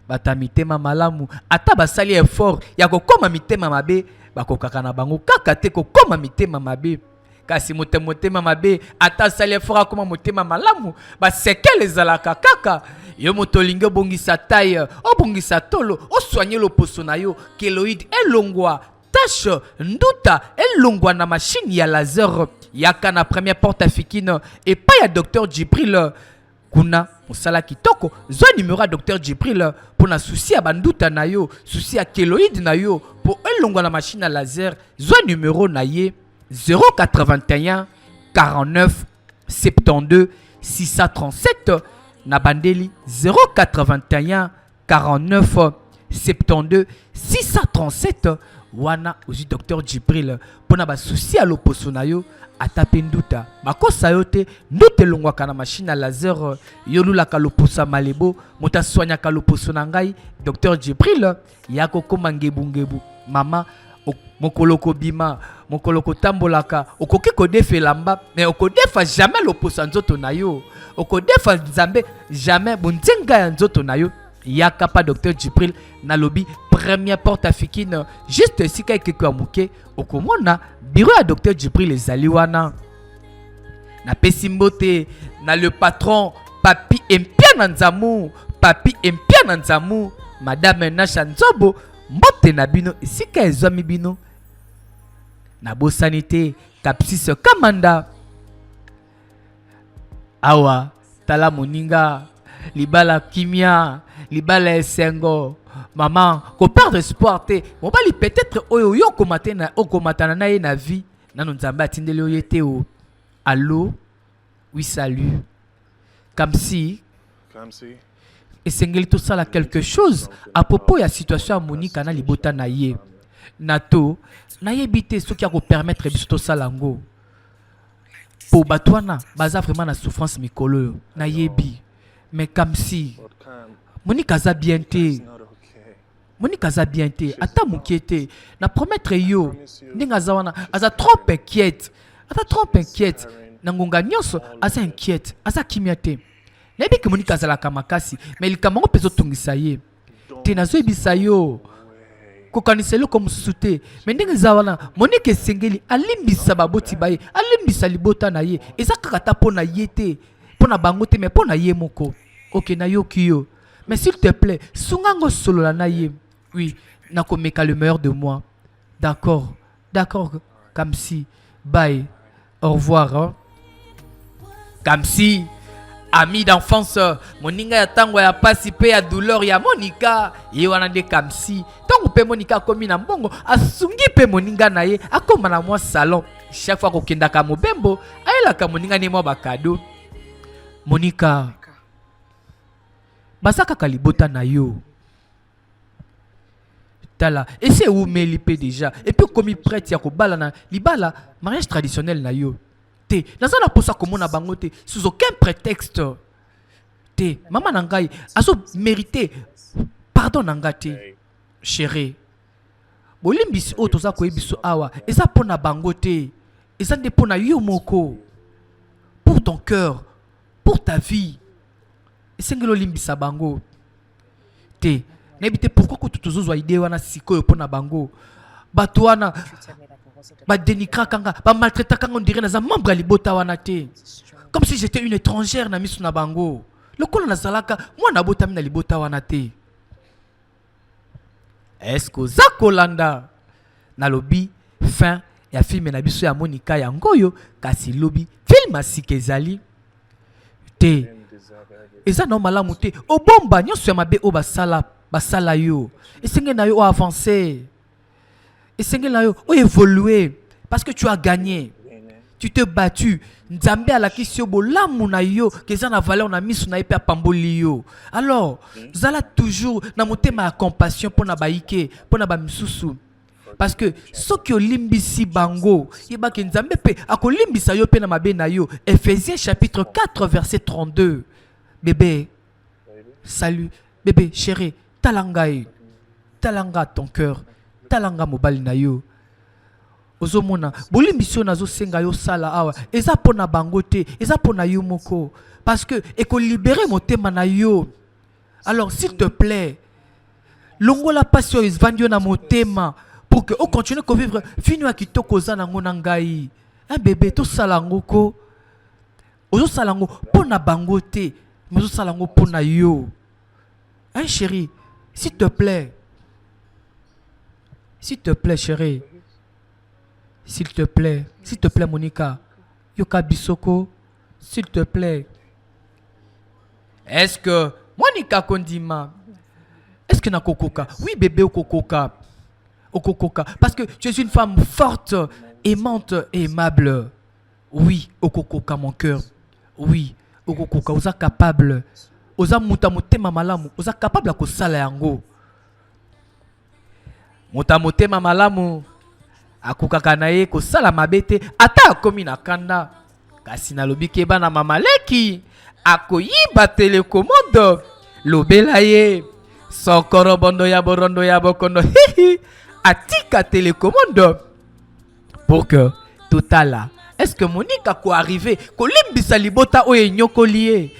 Bata mitema malamu ata basali effort ya kokoma mitema mabe bakokaka na bango kaka te kokoma mitema mabe kasi motema mabe ata sali effort akoma motema malamu basekele ezalaka kaka yo motolinge obongisa taille obongisa tolo osoigner loposo na yo kéloïde elongwa tache nduta elongwa na machine ya laser yaka na première porte africaine et pas ya docteur Djibril kuna musala kitoko zo numéro docteur Djibril pour na souci ya banduta na yo souci ya kéloïde na yo pour elongwa na machine à laser zo numéro na ye 081 49 72 637 na bandeli 081 49 72 637 wana ozi docteur Djibril pour na ba souci à loposo na yo atape nduta makosa yote nduta elongwaka na machine à laser yolulaka loposo malebo mota soignaka loposo na ngai docteur Djibril yako koma ngebu mama mokoloko bima mokoloko tambolaka okoki kodefela mba mais okodefa jamais loposo nzoto na yo okodefa nzambe jamais bonzenga ya nzoto na yo yaka pa docteur Djibril na lobby première porte africaine juste ici quelque amuke okomona bureau ya docteur Djibril ezali wana na pesimbote na le patron papi empia na nzamu madame Nasha Nzobo mbote na bino isika ezwami bino na bosanité kapsis kamanda awa tala moninga libala kimia libala esengo maman ko perdre espoir te mobali peut-être oyo yo komatana na ye na vie nano nzambe atindeli oyo te o Allô? Oui, salut. Kamsi. Et Sengeli tout ça là quelque chose à propos de la situation à Monica na libota na ye. Nato, na yebite ce qui a permettre biso to salango. Pour batwana, baza vraiment na souffrance mikolo na yebi. Mais Kamsi. Monica za bien te. Monica za bien te. Ata mukiete. Na promettre yo. Ninga za wana. Aza trop inquiète. Ata trop inquiète. Nangonga nyonso. Aza inquiète. Aza kimiate. Nabi ke Monica za la kamakasi. Mais il kamango peso tungisa ye. Te nazo ebisa yo. Kokaniselo comme soute. Mais ninga za wana. Monica Sengeli. Alimbisa baboti baye. Alimbisa libota na ye. Eza kakata po na ye te. Po na bango te. Mais po na ye moko. Ok na yo kiyo. Mais s'il te plaît, sungango solo la naye. Oui, nakomeka le meilleur de moi. D'accord, d'accord, Kamsi. Bye, au revoir. Hein? Kamsi, ami d'enfance, moninga ya tango ya pasi pe ya douleur ya Monica. Yewana de Kamsi. Tango pe Monica komi na mbongo, asungi pe moninga na ye, akoma na moi salon. Chaque fois kokenda ka mobembo, ayela ka moninga ne mo bakado. Monica. Basaka kalibota na yo. Tala. Et c'est où me lipe déjà. Et puis comme il prête ya ko bala na libala mariage traditionnel na yo. Te. Nazana posa komo na bango te sous aucun prétexte. Te. Maman nangai aso mérité pardon nanga te. Chérie. Bolimbisi o toza ko ebiso awa. Eza pona bango te. Eza nde pona yo moko. Pour ton cœur, pour ta vie. Sengelo limbisa bango te nebite pourquoi que tutuzo zwa idée wana sikoyo pona bango bato wana ba dénigrer kanga ba maltraiter kanga on dirait na za membre libota wana te comme si j'étais une étrangère na misu na bango lokolo na zalaka moi na botami na libota wana te. Est-ce que za kolanda na lobi fin ya film na biso ya Monica ya ngoyo kasi lobi film asikezali te. Eza no malamu te obomba nyonso ya mabe o basala yo esenge na yo o avancer esenge na yo o évoluer parce que tu as gagné, tu t'es battu. Nzambe alakisi yo bolamu na yo keza na valeur na misu na ye pe apamboli yo. Alors zala toujours na motema ya compassion pona baike pona ba misusu parce que soki olimbisi bango yeba ke Nzambe pe akolimbisa yo pe na mabe na yo. Ephésiens chapitre 4 verset 32. Bébé, salut, bébé, chéri, talanga ton cœur, talanga mobali na yo. Ozomona, bolimbisio nazo senga yo sala awa, eza pona bango te, eza pona yo moko, parce que eko libérer motema na yo. Alors s'il te plaît, longola passion isvandio na motema pour que on continue à vivre fino akitoko za nango na ngai. Un bébé to salango ko. Ozo salango pona bango te. Mais ça lango pona yo. Hein chérie, s'il te plaît. S'il te plaît chérie. S'il te plaît Monica. Yoka bisoko, s'il te plaît. Est-ce que Monica Kondima, est-ce que na kokoka? Oui bébé okokoka. Okokoka parce que tu es une femme forte, aimante et aimable. Oui, okokoka mon cœur. Oui. Okokoka oza capable oza muta motema malamu oza capable ko sala yango muta motema malamu akokaka na ye ko sala mabete ata akomi na kanda kasi na lobi ke bana mamaleki akoyiba telecommande lobela ye sokoro bondo ya borondo ya bokondo atika telecommande pour que totala. Est-ce que Monica ko arriver ko limbisa libota oye nyoko lié?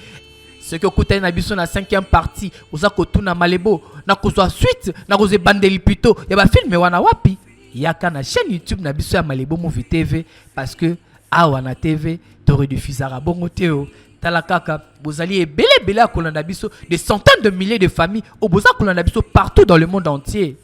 Ce que kutana na biso na 5e partie, oza ko tuna malebo na kozwa suite na koze bandeli plutôt ya ba film wana wapi? Yaka na chaîne YouTube na biso ya Malebo Movie TV parce que awa na TV to rediffusera bongo teo. Talakaka bozali ebele akolanda biso des centaines de milliers de familles au boza kolanda biso partout dans le monde entier.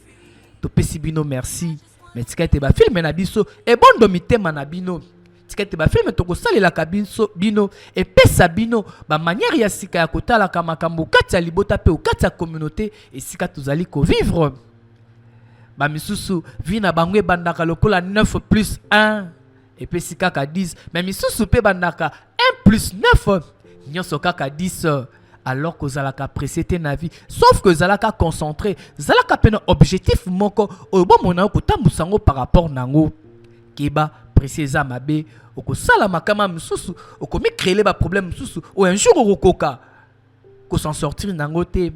To pesi bino merci. Mais tikete ba film na biso e bondo mitema na bino. Tikete ba film toko salela kabinso bino et pesa bino ba manière ya sika ya kotala kama makambo kati ya libota pe okati ya communauté et sika tozali ko vivre. Ba misusu vina bangwe bandaka lokola 9 plus 1 et puis si kaka 10 mais misusu pe bandaka 1 plus 9 nyonso kaka 10 alors que zalaka précédé na vie sauf que zalaka concentré zalaka pena objectif moko oyo bomona ko tambusango par rapport nango keba précisa mabe oko sala makama misusu oko mi créer ba problème misusu ou un jour okoka ko s'en sortir nango te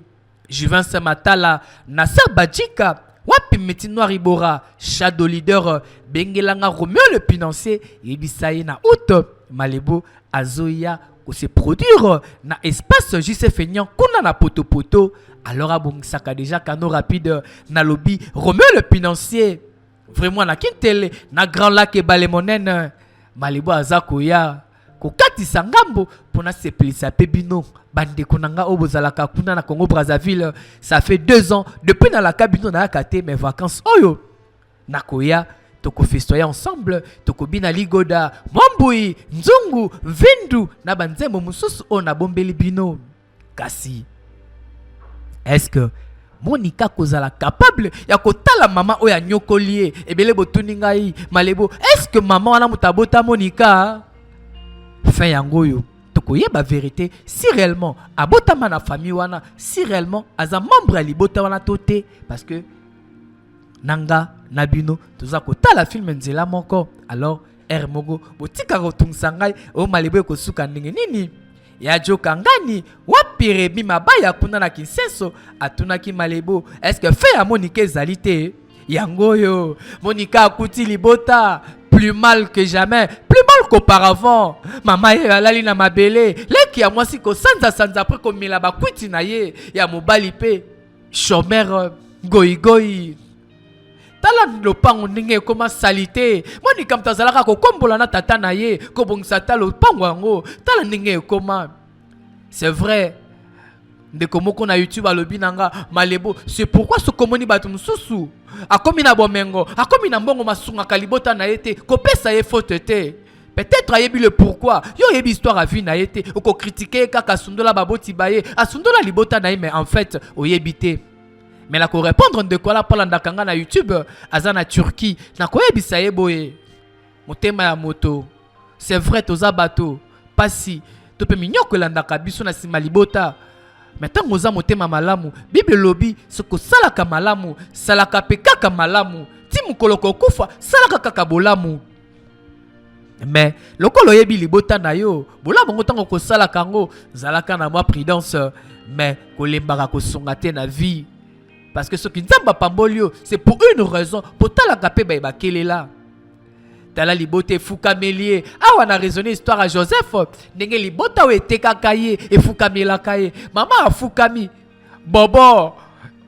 Juvin Samatala Nasser Badjika wapi meti noir ibora shadow leader bengelanga Romeo le financier yebisaye na out Malebo azoya ko se produire na espace JC Feignan kuna na poto alors abongisaka déjà cano rapide na lobby Romeo le financier vraiment na kintele na grand lac et balemonen Malebo azakoya ko katisa ngambo pona sepelisa pebino bande konanga obozalaka kuna na Congo Brazzaville ça fait 2 ans depuis na la cabine na kate mes vacances oyo nakoya toko festoyer ensemble toko bina ligoda Mwambui Nzungu Vindu na banzembo mususu o na bombeli bino kasi est-ce que Monica kozala capable ya kotala mama oya nyokolie ebele botuni ngai Malebo est-ce que maman wana mutabota Monica fin yangoyo tokoyeba vérité si réellement abotama na famille wana si réellement aza membre ya libota wana tote parce que nanga nabino toza kotala film nzela moko alors Hermogo botika kotungisa ngai o Malebo ko suka ndenge nini ya joka ngani wapire bi mabaya kuna na Kinsenso atunaki Malebo est-ce que fait ya Monica ezali te yangoyo Monica akuti libota plus mal que jamais, plus mal qu'auparavant. Maman est allée na mabele. Leki ya mwasi ko sanza après ko mila ba kwiti na ye ya mobali pe chômeur goyi. Tala lopango ndenge koma salite. Monica mtazalaka ko kombola na tata na ye ko bongisa tala lopango yango. Tala ndenge koma. C'est vrai. Ndeko moko na YouTube alobi nanga Malebo c'est pourquoi ce komoni batu mususu akomi na bomengo akomi na mbongo masunga kalibota na yete kopesa ye faute te peut-être ayebi le pourquoi yo yebi histoire à vie na yete oko critiquer kaka sundola baboti baye asundola libota na ye mais en fait oyebi te mais la ko répondre ndeko la pala ndakanga na YouTube aza na Turquie na ko yebisa ye boye motema ya moto c'est vrai toza bato pasi to pe minyoko landaka biso na sima libota. Mais tant que vous motema malamu, Bible lobby, ce que salaka malamu, salaka pekaka malamu, timu koloko kufa, salaka kakabolamu. Mais lokolo yebi libota na yo, bola bongo tango ko salaka ngo, zalaka na moi prudence, mais ko lembaka ko songate na vie. Parce que ce qui nzamba pambolio, c'est pour une raison, pour talaka pe ba kelela. Tala libote fukamelie awa na raisonner histoire à Joseph ndenge libota o eteka kaye e fukamela kaye mama afukami bobo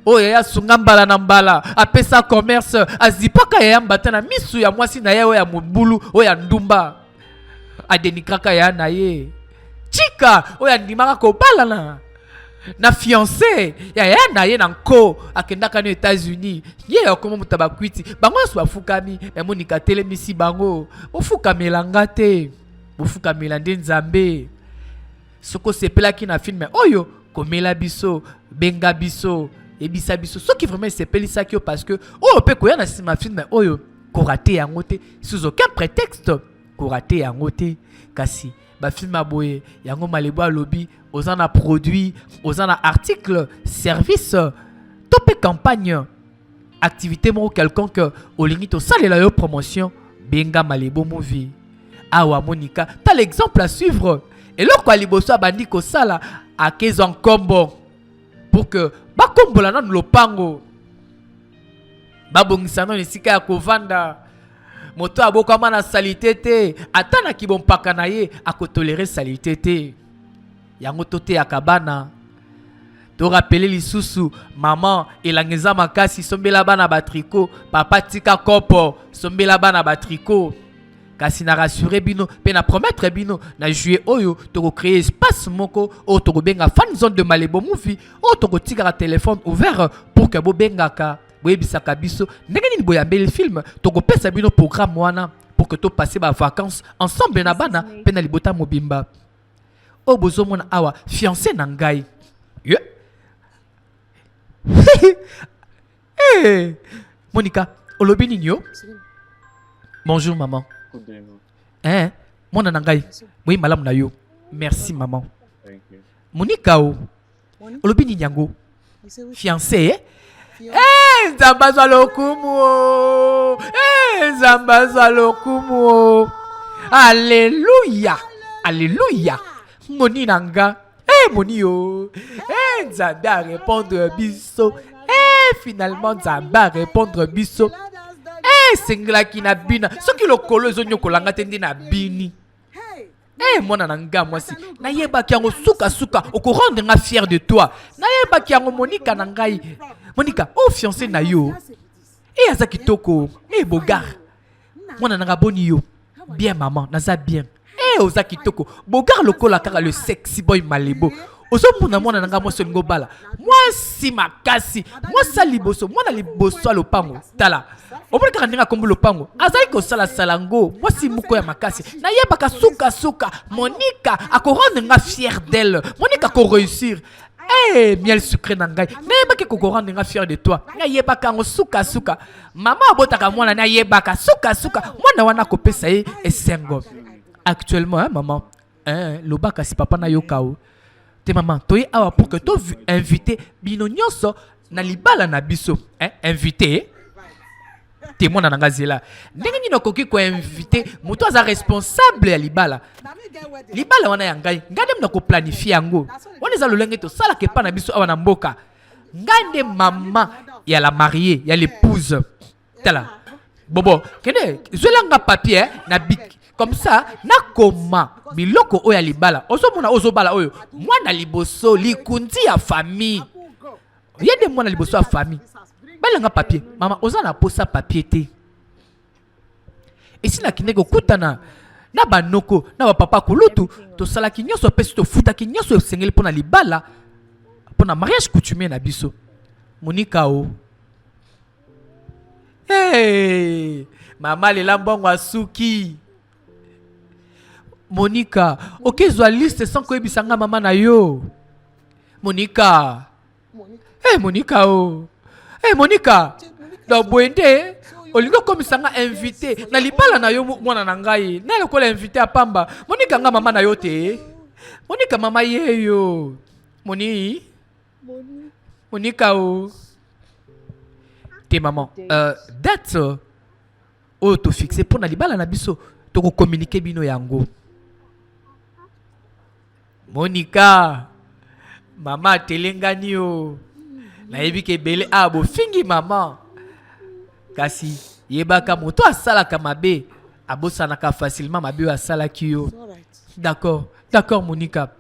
oyo ya sunga mbala na mbala apesa commerce azipaka ya mbata na misu ya mwasi na ye ya mobulu o ya ndumba adenikaka ya na ye chika oyo ndimaka ko balana na fiancé ya na ye na nko akendaka na États-Unis ye akoma mutaba kwiti bango so afukami mais Monica telemisi bango ofukamela ngate ofukamela nde nzambe soko sepelaki na film oyo komela biso benga biso ebisa biso soki vraiment sepelisaki parce que oyo pe koya na sima film oyo ko raté yango te sous aucun prétexte ko raté yango te kasi ba film aboye yango Malebo lobby aux en a produit, aux en a article, service, topé campagne, activité mo quelconque, au limite au salle la promotion, benga Malebo movie. Awa Monica, t'as l'exemple à suivre. Et là quoi liboso bandi ko sala à 15 ans combo pour que ba combo la nan lopango. Ba bongisano ni sika ya kovanda. Moto aboko mana salité te, atana ki bon pakanaye a ko tolérer salité te. Yango tote akabana to rappeler lisusu maman elangeza makasi sombela bana batriko papa tika kopo sombela bana batriko kasi na rassurer bino pe na promettre bino na juillet oyo to créer espace moko o to benga fan zone de Malebo movie o to tika téléphone ouvert pour que bo bengaka boyebisaka biso ndenge nini boyambeli film to pesa bino programme wana pour que to passer ba vacances ensemble na bana pe na libota mobimba. Oh bozo mona awa fiancé na ngai. Yeah. Hey. Monica, olobi nini yo? Bonjour maman. beaucoup de vous. Hein? Mon nangai. Oui, malam na yo. Merci, maman. Thank you. Monica, olobi ni nyango. Fiancé, Nzamba Zalokumu. Nzamba Zalokumu. Alléluia. Alléluia. Moni nanga. Moni yo. Nzamba a répondre biso. Finalement, Nzamba a répondre biso. Singla ki na bina. Soki lokolo ezonyo kolanga tendi na bini. Mwana nanga mwasi. Na yeba ki yango suka suka. Oko rendre nga fier de toi. Na yeba ki yango Monica nangai. Monica, fiancé na yo. Aza kitoko. Bogar. Mwana nanga boni yo. Bien maman, naza bien. Oza kitoko. Bogar lokola kaka le sexy boy Malebo. Ozo mwana nanga mwasi ngo bala. Mwasi makasi. Mwasa liboso. Mwana liboso alopango. Tala. Obole kaka ndinga kombo lopango. Azali ko sala salango. Mwasi muko ya makasi. Na yebaka suka suka. Monica ako rendre nga fier d'elle. Monica ko réussir. Miel sucré nangai. Na yebaka ko rendre nga fier de toi. Na yebaka ngo suka suka. Mama abotaka mwana na yebaka suka suka. Mwana wana ko pesa ye esengo. Actuellement, maman, lobaka si papa na yokao. Te maman, toi awa pour que tu invité bino nyonso na libala na biso, invité. Te mwana nanga zela. Ndenge nino koki ko invité, muto aza responsable ya libala. Libala wana ya ngai, ngade mna ko planifier yango. Wana za lolenge to sala ke pa na biso awa na mboka. Ngande mama ya la mariée, ya l'épouse. Tala. Bobo, kende zwelanga papier na bik. Comme ça, nakoma biloko oya libala. Ozo mona ozo bala oyo. Mwana liboso likundi ya famille. Yende mwana liboso ya famille. Balanga papier. Mama oza na posa papier te. Esi na kineko kutana na banoko na ba papa kulutu to sala kinyoso pesi to futa kinyoso sengeli pona libala pona mariage coutumier na biso. Monica o. Mama le lambongo asuki. Monica, ok, zwa liste sans ko ebisanga mama na yo. Monica. Monica o. Monica. Do boende, olingo komisanga invité. Na libala na yo mwana na ngai. Na lokola invité a pamba. Monica nga mama na yo te. Monica mama ye yo. Monica o. Te maman. Date to fixé pour na libala na biso. To ko communiquer bino yango. Monica, mama telengani yo. Na yebi ke bele abo fingi mama. Kasi yebaka moto asala kamabe abosanaka facilement mabe asala kiyo. D'accord, d'accord Monica.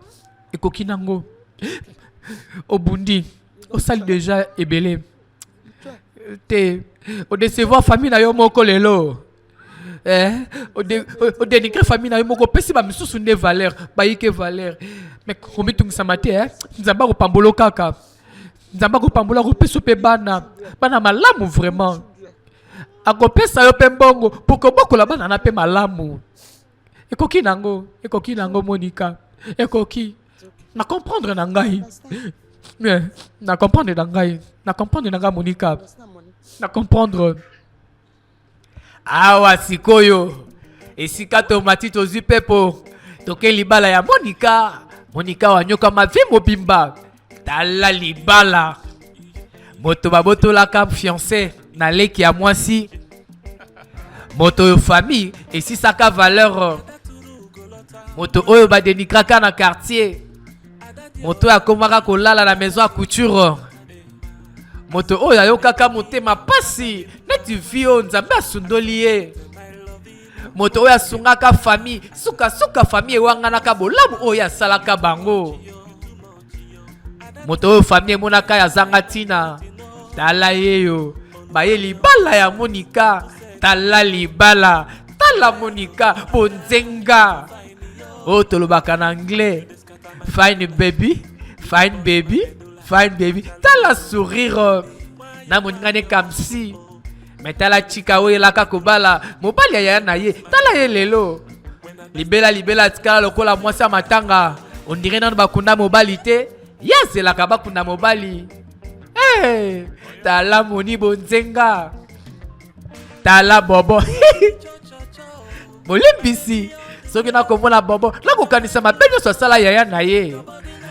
Ekoki nango. Obundi, osali déjà ebele. Te o décevoir famille na yo moko lelo. O dénigrer famille na yo moko pesi ba misusu nde valeur, ba yike valeur. Mais komi tungisa mate nzamba ko pambolo kaka. Nzamba ko pambola ko peso pe bana malamu vraiment. Ako pesa yo pe mbongo pour que boko la bana na pe malamu. Ekoki nango Monica. Ekoki na comprendre na ngai. Mais na comprendre na ngai. Na comprendre na ngai Monica. Na comprendre. Awa sikoyo. Esika tomati tozi pepo. Toke libala ya Monica. Monica wanyoka mavi mobimba. Tala libala. Moto baboto la cap fiancé. Na leki ya mwasi. Moto yo famille. Et si ça ka valeur. Moto oyo ba denikraka na quartier. Moto ya komaka kolala na maison à couture. Moto oyo ayokaka motema pasi. Neti vio nzambe asundoli ye. Moto oyo asungaka famille. Suka famille ewanganaka bolamu oyo asalaka bango. Moto oyo famille monaka ya zanga tina. Tala yeyo. Baye libala ya Monica. Tala libala. Tala Monica. Bonzenga. Oh tolobaka na anglais. Fine baby. Fine baby. Fine baby. Tala sourire. Na Monica ne kamsi. Mais tala chika oyo laka kobala. Mobali ya na ye. Tala ye lelo. Libela tikala lokola mwasi matanga. On dirait nan bakunda mobali te. Yes elaka bakunda mobali. Tala Moni bonzenga. Tala bobo. Molimbisi. Soki na komona bonbon, na kokanisa mabe nyonso asala yaya na ye.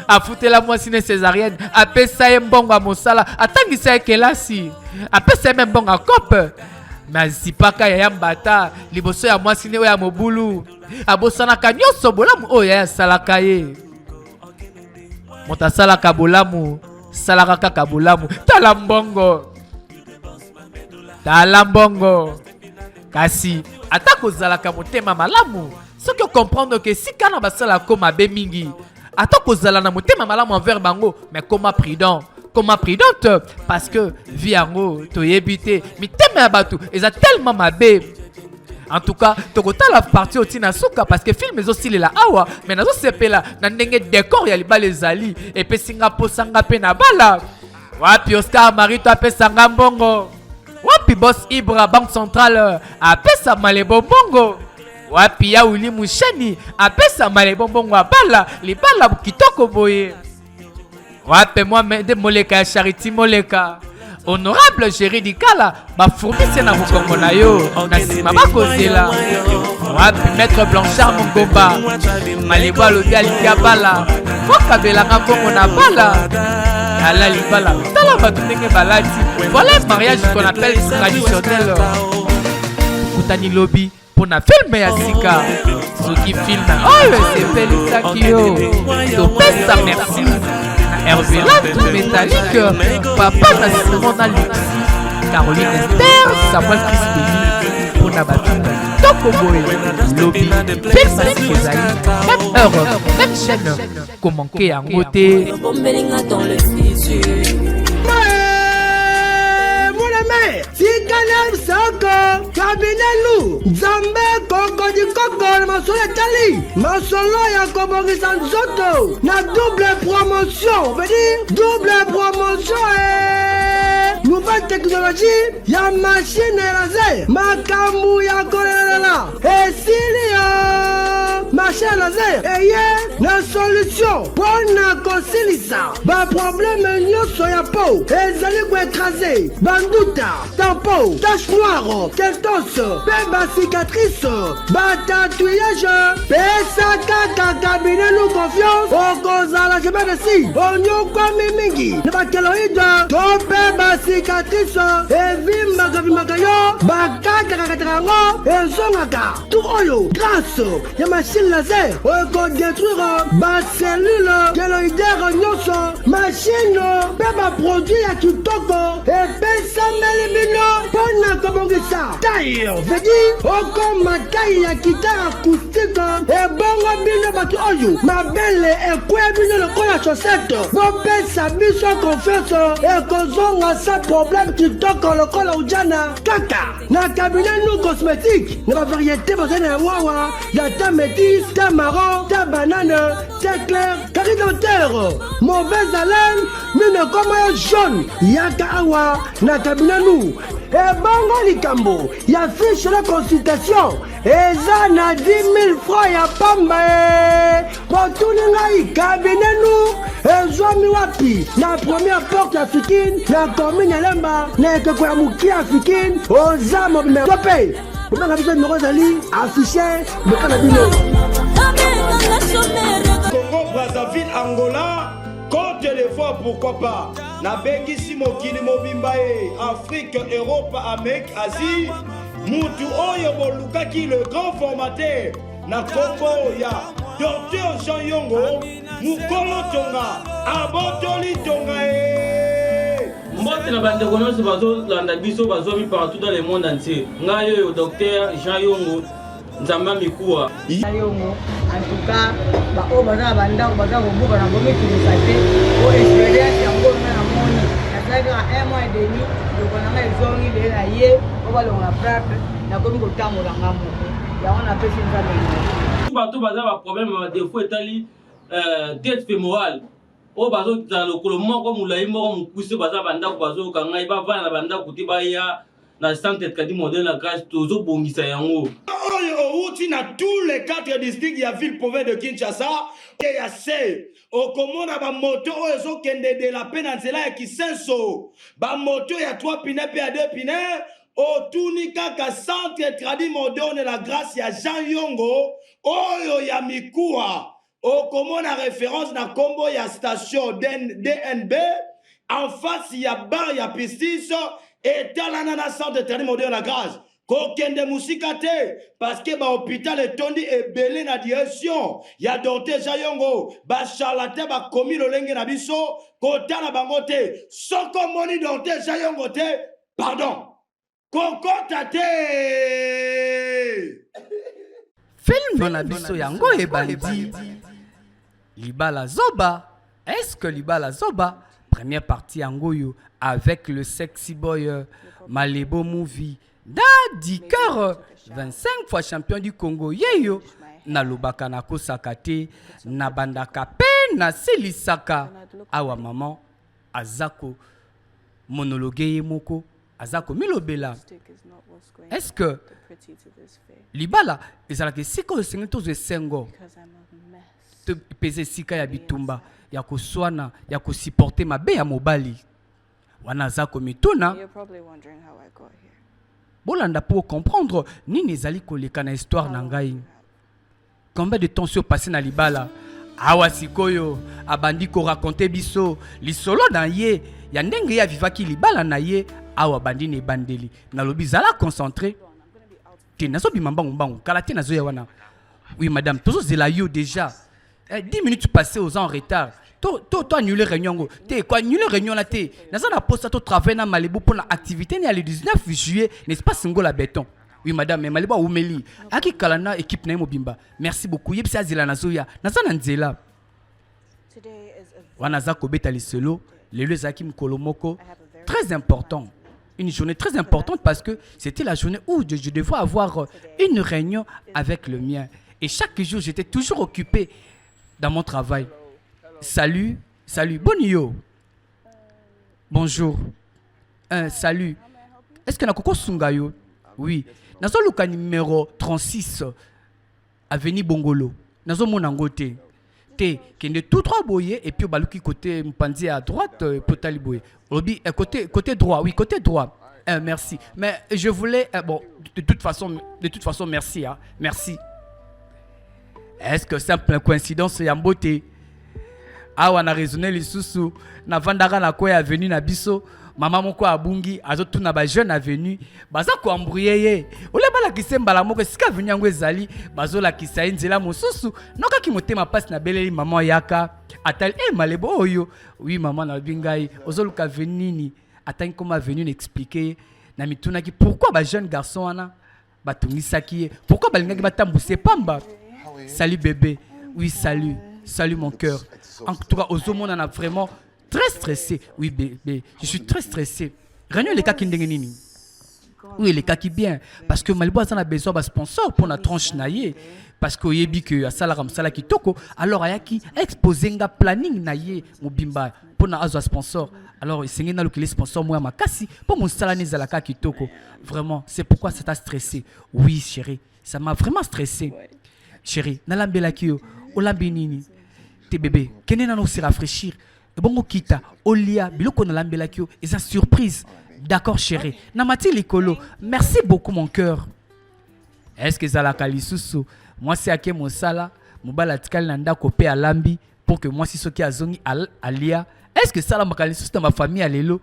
Afutela mwasi ne césarienne, apesa ye mbongo ya mosala, atangisa ye kelasi. Apesa ye mbongo ya kope. Mais azipaka yaya mbata, liboso ya mwasi ne oyo ya mobulu. Abosanaka nyonso bolamu oyo yaya asalaka ye. Moto asalaka bolamu, salaka kaka bolamu. Tala mbongo. Tala mbongo. Kasi ata kozalaka motema malamu. Soki comprendre que si kana basala koma be mingi, ata kozala na motema malamu envers bango, mais comment prudente parce que vie yango toyebite mitema ya batu eza tellement mabe. En tout cas, tokota la partie au tina suka parce que film ezo silela awa, mais nazo sepela na ndenge décor ya libala ezali et pe singa posanga pe na bala. Wapi Oscar Marito apesa mbongo. Wapi Boss Ibra Banque Centrale apesa malebo bongo. Wapi ya Uli Musheni apesa malebo bongo abala libala kitoko boye. Wapi moi de Moleka ya Charity Moleka. Honorable Géry Dikala ba fournisse na bukongo na yo na sima bakozela. Wapi Maître Blanchard Mongomba malebo alobi alikia bala fokabela ngongo na bala. Ala libala tala batu ndenge balati. Voilà un mariage qu'on appelle traditionnel. Kutani lobby pour na film ya sika. Soki film oh c'est Félix Akio. Topesa merci. Hervé Latou métallique. Papa na Simona Luxi. Caroline Esther. Samuel Christophe. Pour na batu. Toko boy. Lobby. Film ya sika. Même heure. Même chaîne. Comment que en côté. Sikanel Soko, Kabinelu, Zambe Koko di Koko, Masolo Tali, Masolo ya Kobongisa Nzoto, na double promotion, veut dire double promotion nouvelle technologie, ya machine laser, makamu ya kolela, et Silia, machine laser, et na solution, pour na kosilisa, ba problème nyoso ya po, ezali ko écraser, banduta, tampon, tache noire, keltos, peba cicatrice, batatouillage, pesa kaka cabinet nous confiance, okozala chemin de si, onyoko mimingi, ne bakeloïde, to peba cicatrice, evimaka yo, bakatakatango, ezongaka, tout oyo, grâce, ya machine laser, okodétruire, bacellule, keloïdaire nyonso, machine, peba produit ya kitoko, epesa melibino pona kobongisa taille veut dire okoma taille ya guitare acoustique ebongo bino bato oyo mabele ekweya bino lokola chaussette bopesa biso confiance ekozonga sa problème kitoko lokola ujana kaka na cabinet nous cosmétique na bavariété bozali na wawa ya ta métis ta marron ta banane ta clair carré dentaire mauvaise haleine mine koma yo jaune yaka awa na cabinet nous ebongo likambo ya fiche de consultation eza na 10 000 francs ya pamba potuni ngai cabinet nous ezwami wapi na première porte africaine na commune Lemba na ekeko ya mokie africaine oza mobime tope obanga biso numéro ezali affiché mokana bino Congo Brazzaville Angola compte l'effort pourquoi pas na bengisi mokili mobimba Afrique Europe Amérique Asie mutu oyo bolukaki le grand formateur na Congo ya Docteur Jean Yongo mukolo tonga abotoli tonga mbote na bandeko nyonso bazolanda biso bazomi partout dans le monde entier ngai oyo Docteur Jean Yongo nzamba mikuwa yongo en tout cas baoyo baza bandako baza kobuka na bomikilisa te o expérience yango na moni nazalaki kaka 1 mois et demi loko na ngai ezongi leye na ye o balongo na pratre nakomi kotambola nga moko yango napesi nzambe bato baza baproblème badefo etali tête fémorale oyo bazozala lokolo moko molai moko mokuse baza bandako bazoyoka ngai bavanda na bandako te baya na centre kadi modèle na grâce tozobongisa yango outi na tous les 4 districts ya ville province de Kinshasa et ya se okomona ba moto oyo ezokende de la peine na nzela ya Kisenso ba moto ya 3 pine pe ya 2 pine otuni kaka centre tradi moderne la grâce ya Jean Yongo oyo ya mikuwa okomona référence na kombo ya station DNB en face ya bar ya pistis etalana na centre tradi moderne la grâce kokende musika te parce que ba hôpital etondi ebele na direction ya docteur Jean Yongo ba charlatan ba komi lolenge na biso kotala bango te soko moni docteur Jean Yongo te pardon kokota te. Film na biso yango ebandi Libala Zoba. Est-ce que Libala Zoba première partie yango yo avec le sexy boy Malebo Movie Daddy Cœur 25 fois champion du Congo yeyo na lobaka na kosaka te na bandaka pe na silisaka awa maman azako monologue ye moko azako milobela. Est-ce que Libala ezalaka sika osengi tozwa esengo te pese sika ya bitumba ya koswana ya kosupporte mabe ya mobali wana azako mituna bolanda pour comprendre nini ezali koleka na histoire na ngai. Combien de temps sur passé na Libala awa sikoyo abandi ko raconter biso lisolo na ye ya ndenge ya vivaki Libala na ye awa bandi ne bandeli na lobi zala concentré te nazo bimambangu mbangu kala te nazo ya wana. Oui madame tozo zela yo déjà 10 minutes passées aux en retard. Toi annuler réunion te quoi annuler réunion la te nazo na poste to travailler na Malibu pour la activité ne le 19 juillet n'est-ce pas singo la béton. Oui madame mais Malibu umeli aki kalana équipe na mobimba. Merci beaucoup yebisa azela nazo ya nazo na nzela wana za ko beta liselo lelo zaki mkolo moko très important. Une journée très importante parce que c'était la journée où je devais avoir une réunion avec le mien. Et chaque jour, j'étais toujours occupé dans mon travail. Salut, salut, bon yo. Bonjour. Salut. Est-ce que na koko sungayo? Oui. Nazo luka numéro 36, avenue Bongolo. Nazo monangote. Kende tout droit boye et puis baluki côté mpanzi à droite potali boye. Obi côté droit, oui côté droit. Merci. Mais je voulais bon de toute façon merci hein. Merci. Est-ce que simple coïncidence ya mbote? Ah on a raisonné les sous na vandara na ko ya venu na biso. Maman moko abungi azotuna ba jeune avenue baza ko embrouiller ole bala kisembala moko sika venu yango ezali bazola kisa nzela mosusu noka ki motema passe na beleli maman yaka atali malebo oyo oui maman na bingai ozoluka venini atani koma venu n'expliquer na mituna ki pourquoi ba jeune garçon wana batungisaki pourquoi balingaki batambuse pamba. Salut bébé. Oui salut mon cœur. En tout cas ozomona na vraiment très stressé. Oui, bébé, je suis très stressé. Réunion les cas qui n'engagent. Oui, les cas qui bien. Parce que Malibu a besoin d'un sponsor pour la tranche naïe. Parce que yebi que à salaram salaki toko. Alors ayaki exposé un planning naïe mobimba pour na azo sponsor. Alors c'est na le sponsor moi makasi pour mon salani zalaka ki toko. Vraiment, c'est pourquoi ça t'a stressé. Oui, chérie, ça m'a vraiment stressé. Chérie, nalambela ki yo, olambi nini. Tes bébés, kenena no se rafraîchir. Bongo kita olia biloko na lambela kyo eza surprise. D'accord chérie. Namati likolo. Merci beaucoup mon cœur. Est-ce que ça la kalisusu moi c'est ake mosala mobala tikali na ndako pe alambi pour que moi si soki azongi alia. Est-ce que ça la makalisusu dans ma famille alelo?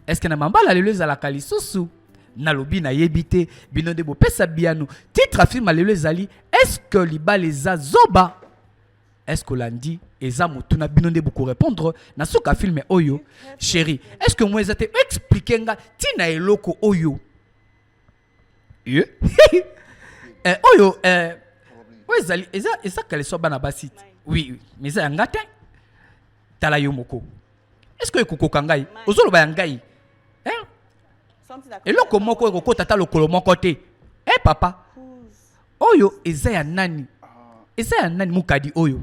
Est-ce que na mambala lelo za la kalisusu na lobi na yebite bino de bo pesa biano titre film alelo zali est-ce que liba les azoba? Est-ce que lundi eza motuna bino nde beaucoup répondre na soka film oyo chérie est-ce que moi ezate expliquer nga tina eloko oyo oyo ezali eza kale so bana basit oui mais eza ngate tala yo moko est-ce que ekokoka ngai ozoloba ya ngai eloko moko ekokota ta lokolo moko te papa oyo eza ya nani mukadi oyo.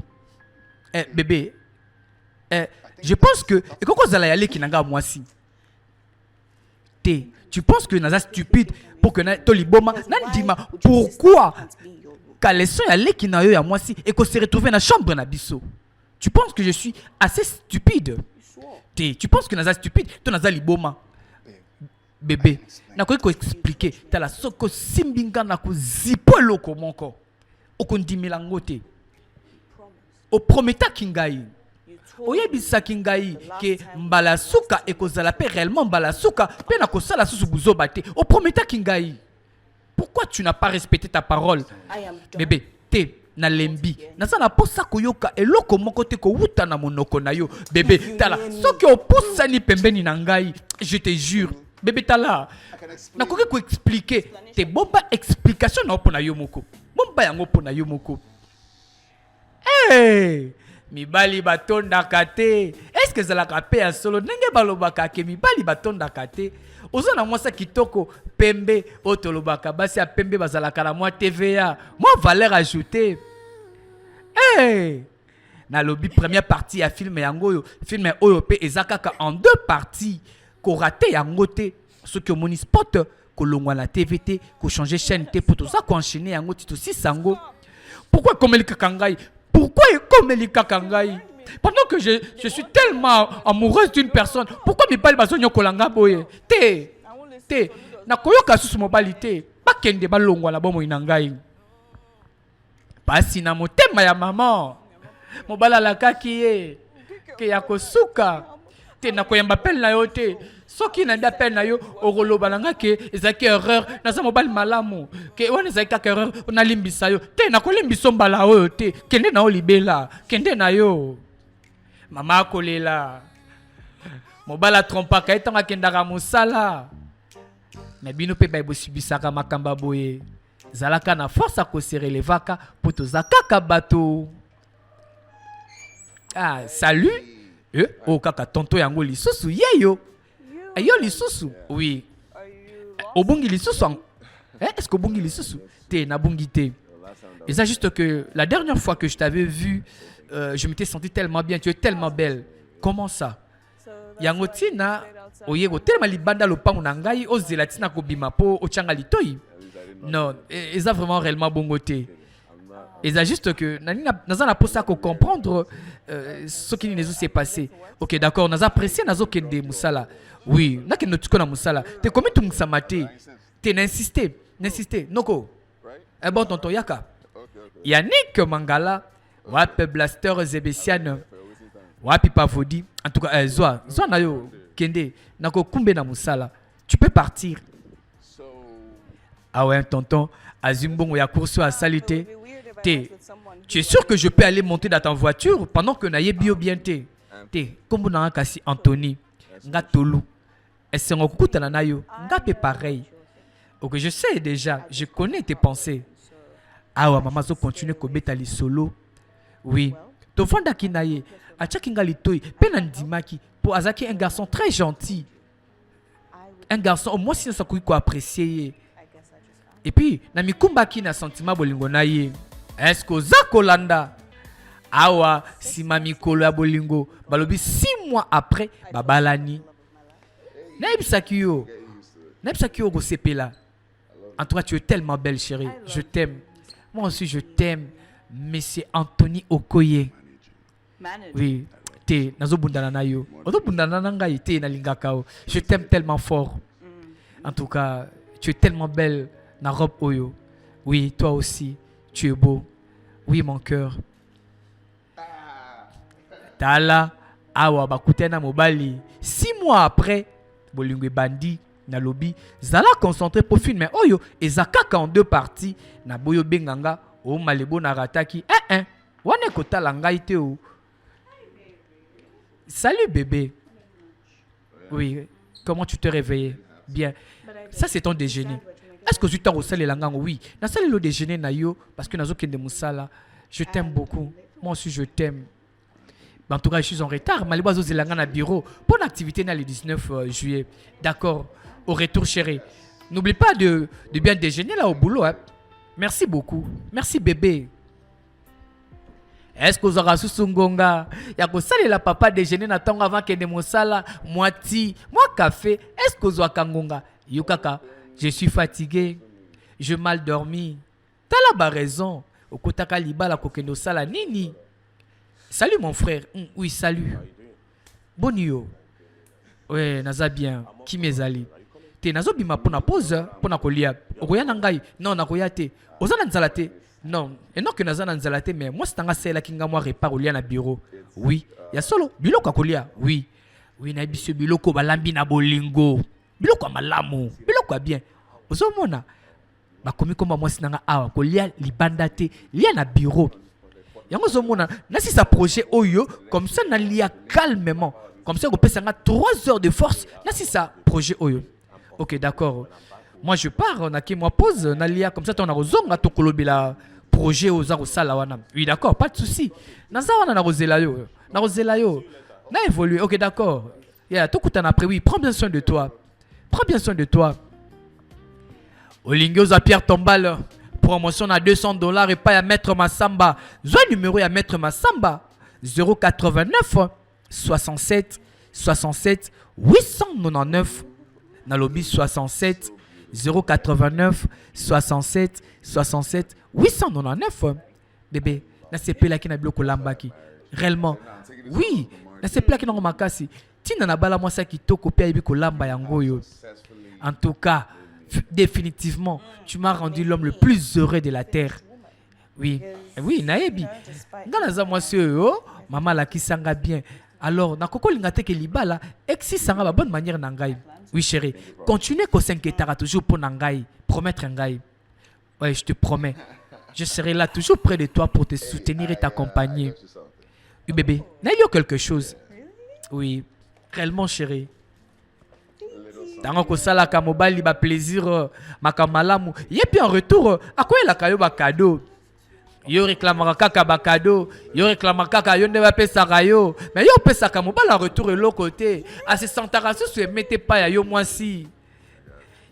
Bébé, je pense que et quand vous allez aller qui n'anga moi si tu penses que naza stupide pour que na toliboma nandima pourquoi kaleson ya leki na yo ya moi si et qu'on se retrouver na chambre na biso. Tu penses que je suis assez stupide? Tu penses que naza stupide to naza liboma bébé nakoki koexplike tala soko simbinga na kozipo eloko moko okondimela ngo te oprometaki ngai oyebisaki ngai ke mbala suka ekozala pe réellement mbala suka pe na kosala susu buzoba te oprometaki ngai. Pourquoi tu n'as pas respecté ta parole? Bébé te na lembi naza na posa koyoka eloko moko te ko wuta na monoko na yo. Bébé tala soki opusani pembeni na ngai, je te jure bébé tala nakoki ko expliquer te bomba explication na opona yo moko bomba yango pona yo moko. Hey, mibali batondaka te. Est-ce que zalaka pe ya solo ndenge balobaka ke mibali batondaka te? Ozona mwasa kitoko pembe otolobaka basi ya pembe bazalaka na mwa TVA mwa valeur ajoutée. Hey, na lobi première partie ya film yango film oyo pe ezakaka en deux parties ko raté yango te soki omoni spot kolongwa na TVT ko changer chaîne te pour tout ça ko enchaîner yango tito si sango. Pourquoi komelika kangai? Pourquoi komelika kangai? Pendant que je suis tellement amoureuse d'une personne, pourquoi mi bali bazo nyokolanga boye? Te na koyoka susu mobilité ba kende ba longwa na bomo inangai. Pasi na motema ya maman. Mobala la kaki ye ke ya kosuka. Te na koyamba pel na yo te. Soki na nda pel na yo okoloba nanga ke ezaki erreur na za mobali malamu. Ke wana ezaki ka erreur na limbisa yo. Te na kolimbiso mbala oyo te. Kende na olibela, kende na yo. Mama kolela. Mobala trompaka etanga kendaka mosala. Mais bino pe baibo subisaka makamba boye. Zalaka na force ko se relevaka poto zakaka bato. Ah, salut. Oh kaka tonto yango lisusu yeyo. Ayo lisusu. Oui. Obungi lisusu. Est-ce que obungi lisusu? Te na bungi te. Et ça juste que la dernière fois que je t'avais vu, je m'étais senti tellement bien, tu es tellement belle. Comment ça? Yango tina oyego tellement libanda lopango na ngai ozela tina kobima po ochanga litoi. Non, et ça vraiment réellement bongoté. Et ça juste que naza na posa ko comprendre ce qui nous s'est passé. OK, d'accord, naza apprécié nazo kende musala. Oui, na kende tuko na musala. Te komi tu musamate. Te n'insister. Noko. Eh bon tonton yaka. Yannick Mangala, wapi Blaster Zebesian, wapi Pavodi. En tout cas, Zoa na yo kende nako kumbe na musala. Tu peux partir. Ah ouais, tonton, Azumbongo ya course à salité. Tu es sûr que je peux aller monter dans ta voiture pendant que naye bio bien te. Comme na kasi Anthony, nga tolu. Est-ce qu'on kuta na yo, nga pe pareil. OK, je sais déjà, je connais tes pensées. Ah ouais, maman zo continue ko betali solo. Oui. To fanda kinaye, achaki nga litoi, pe na ndimaki pour azaki un garçon très gentil. Un garçon au moins si ça ko apprécier. Et puis, na mikumba ki na sentiment bolingo na ye. Est-ce que Zakolanda awa si mamikolo ya bolingo balobi 6 mois après babalani. Naibsaki yo go sepela. En tout cas, tu es tellement belle chérie. Je t'aime. Moi aussi je t'aime. Monsieur Anthony Okoye. Oui, te nazo bundana na yo. Ozo bundana na ngai te na lingaka o. Je t'aime tellement fort. En tout cas, tu es tellement belle. Na robe oyo. Oui, toi aussi, tu es beau. Oui, mon cœur. Tala, awa bakutena mobali. 6 mois après, bolingwe bandi na lobby, zala concentré pour filmer oyo ezakaka en 2 parties na boyo benganga o malebo na rataki. Wane kota la ngai te o. Salut bébé. Oui, comment tu te réveilles? Bien. Ça c'est ton déjeuner. Est-ce que tu t'as reçu les langues? Oui. Na salle le déjeuner na yo parce que nazo kende musala. Je t'aime beaucoup. Moi aussi je t'aime. En tout cas, je suis en retard. Malebo zo zelanga na bureau pour l'activité na le 19 juillet. D'accord. Au retour chérie. N'oublie pas de bien déjeuner là au boulot hein. Merci beaucoup. Merci bébé. Est-ce que vous aurez sous ngonga? Ya ko sale la papa déjeuner na tonga avant kende musala, moi café. Est-ce que vous aurez kangonga? Yo kaka. Je suis fatigué, je mal dormi. T'as la raison. Okotaka libala kokendo sala nini. Salut mon frère. Oui, salut. Bonio. Ouais, naza bien. Qui m'ezali. te nazobima mpona pause mpona kolia okoya na ngai non nakoya te oza na nzala te non enoke naza na nzala te mais mwasi tanga asalelaki nga mwa repas kolia na bureau oui ya solo biloko ya kolia oui oui nayebi biso biloko balambi na bolingo biloko ya malamu biloko ya bien ozomona bakomi komba mwasi nanga awa kolia libanda te lia na bureau yango ozomona nasisa projet oyo comme ça nalia calmement comme ça kopesa nga 3 heures de force nasisa projet oyo ok d'accord moi je pars naki moi pause nalia comme ça tona kozonga tokolobela projet oza kosala wana oui d'accord pas de souci naza wana nakozela yo na évoluer ok d'accord yeah tokutana après oui prends bien soin de toi olingi oza Pierre Tombal promotion à $200 et pas à Maître Massamba. Zoi numéro à Maître Massamba 089 67 67 899 na lobby 67 089 67 67 899 bébé na sepela ki na biloko lambaki réellement oui na sepela ki na makasi tina na bala mwasa kitoko pe ayebi kolamba yango yo en tout cas définitivement tu m'as rendu l'homme le plus heureux de la terre oui oui nayebi ngana za mwasi yo mama la kisanga bien alors na koko linga te ke libala exi sanga ba bonne manière na ngai oui chérie continuez ko s'inquiétera toujours pour ngai promettre ngai ouais je te promets je serai là toujours près de toi pour te soutenir et t'accompagner oui bébé n'ayons quelque chose oui réellement chérie tango kosalaka mobali ba plaisir makamalamu yepi en retour akoyelaka yo ba cadeau yo réclamera kaka ba cadeau yo réclamera kaka yo ne ba pesaka yo mais yo pesaka mobali en retour de l'autre côté à se sentara sous mettez pas ya yo mwasi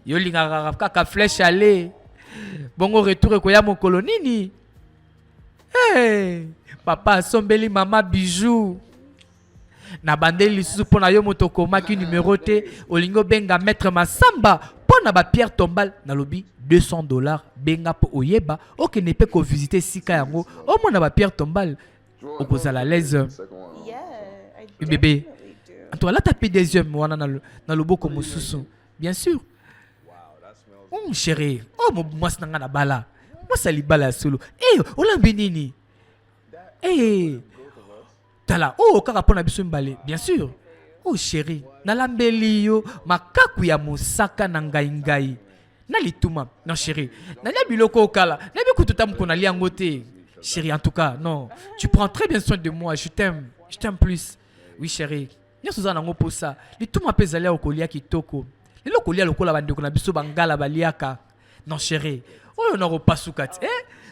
yo lingaka kaka flèche aller bongo retour ko ya mokolo nini hey papa sombeli mama bijou na bandeli lisusu pona yo moto komaki numéro te olingo benga Maître Massamba pona ba Pierre Tombal na lobi $200 benga po oyeba ok ne peut ko visiter sika yango o mona ba Pierre Tombal okozala l'aise bébé toi là tapé deuxième wana na loboko mosusu bien sûr chérie oh moi nanga na bala moi sali bala solo olambi nini tala kaka pona biso mbale bien sûr chérie nalambeli yo makaku ya mosaka na ngai na lituma non chérie nalia biloko okala nabi kututa mkona liango te chérie en tout cas non tu prends très bien soin de moi je t'aime plus oui chérie nyoso za nango posa lituma pe zalia okolia kitoko lelo kolia lokola bandeko na biso bangala baliaka non chérie oyo na kopasuka te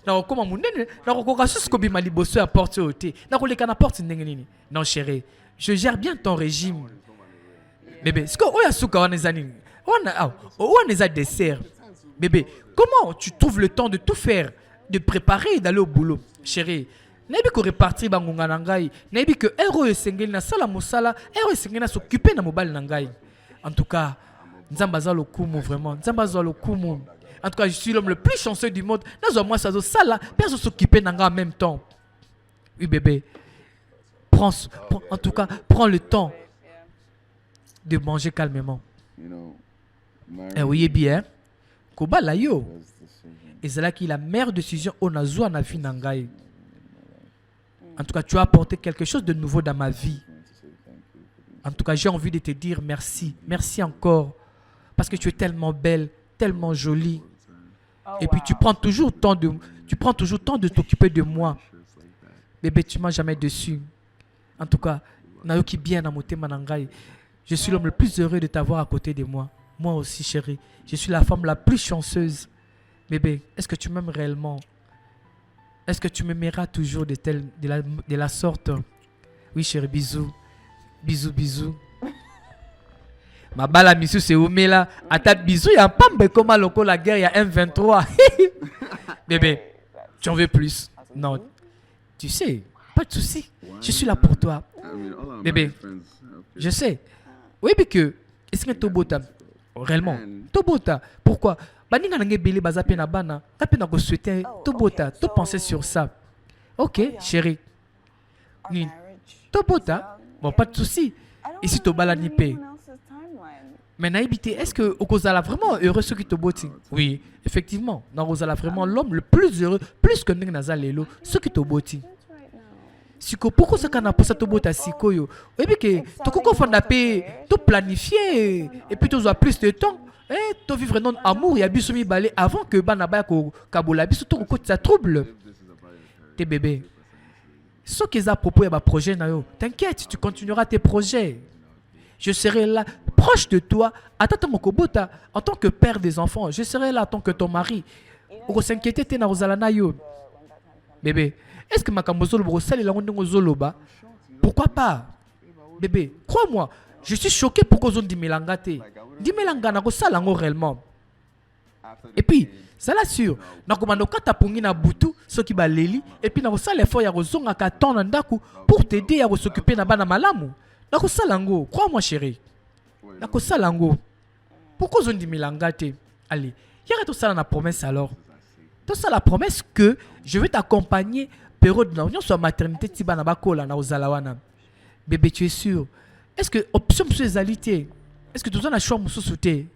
na kokoma munene na kokoka susu kobima liboso ya porte oyo te na koleka na porte ndenge nini non chérie je gère bien ton régime bébé siko oyo suka wana eza nini wana eza dessert bébé comment tu trouves le temps de tout faire de préparer et d'aller au boulot chérie nayebi ko répartir bangonga na ngai nayebi que ero esengeli na sala mosala ero esengeli na s'occuper na mobile na ngai en tout cas nzamba za lokumu vraiment nzamba za lokumu en tout cas je suis l'homme le plus chanceux du monde nazo moi ça zo sala personne s'occuper na nga en même temps oui bébé en tout cas prends le temps de manger calmement oui bien kobala yo ezalaki la meilleure décision on a zwa na vie na ngai en tout cas tu as apporté quelque chose de nouveau dans ma vie en tout cas j'ai envie de te dire merci encore parce que tu es tellement belle tellement jolie et puis tu prends toujours temps de t'occuper de moi bébé tu m'as jamais déçu en tout cas nayoki bien na motema na ngai je suis l'homme le plus heureux de t'avoir à côté de moi aussi chérie je suis la femme la plus chanceuse bébé est-ce que tu m'aimes réellement est-ce que tu m'aimeras toujours de la sorte oui chérie bisous mabala misu se umela ata bisou ya pambe koma loko la guerre ya M23 bébé tu en veux plus non tu sais pas de souci je suis là pour toi bébé je sais oui mais que est-ce que tobota réellement tobota pourquoi baninga nange belé baza pe na bana ta pe na ko souhaiter tobota to penser sur ça ok chérie ni tobota bon pas de souci ici tobala ni pe Mais naïbité, est-ce que Okozala vraiment heureux ce qui te boti? Oui, effectivement. Okozala vraiment l'homme le plus heureux, plus que Naza Lelo, ce qui te boti. Siko, pourquoi ça qu'on a pour ça te bota siko yo? Et puis que tu comprends fanda pe, tu planifier et puis tu as plus de temps. Eh, tu vivre non amour ya biso mi balé avant que banaba ko kabola biso to ko ça trouble. Tes bébés. Ce qu'ils a propos ya ba projet na yo. T'inquiète, tu continueras tes projets. Je serai là, proche de toi, en tant que père des enfants. Je serai là en tant que ton mari. Oko s'inquiéter te na ozala na yo. Bébé, est-ce que ma kamozolo brosel la ngondongo zoloba? Pourquoi pas? Bébé, crois-moi, je suis choqué pour qu'on di melanga te. Di melanga na ko sala ngo réellement. Et puis, ça l'assure. Na komando kata pongi na butu, ce qui ba leli, et puis na ko sala effort ya ko zonga ka ton na ndaku pour t'aider à s'occuper na bana malamu. Nako salango, crois-moi chérie. Nako salango. Pourquoi on dit milangate? Allez, y a tout ça dans la promesse alors. Tout ça la promesse que je vais t'accompagner période de sur maternité tiba na bakola na ozalawana. Bébé, tu es sûr? Est-ce que option sexualité? Est-ce que tu as choix mususuté?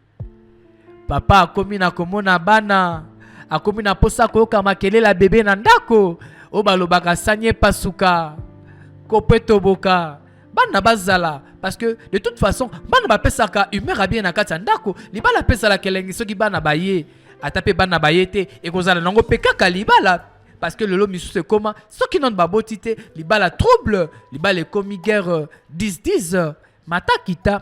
Papa a commis na komona bana. A commis na posa ko kamakele la bébé na ndako. O balobaka sanye pasuka. Kopeto boka. Bana bazala parce que de toute façon bana ba pesaka humeur a bien na kati ndako libala pesa la kelengi soki bana baye atape bana bayete et kozala nango pekaka libala parce que le lo misu c'est comment soki non babotite libala trouble libala komi guerre 10-10 mata kita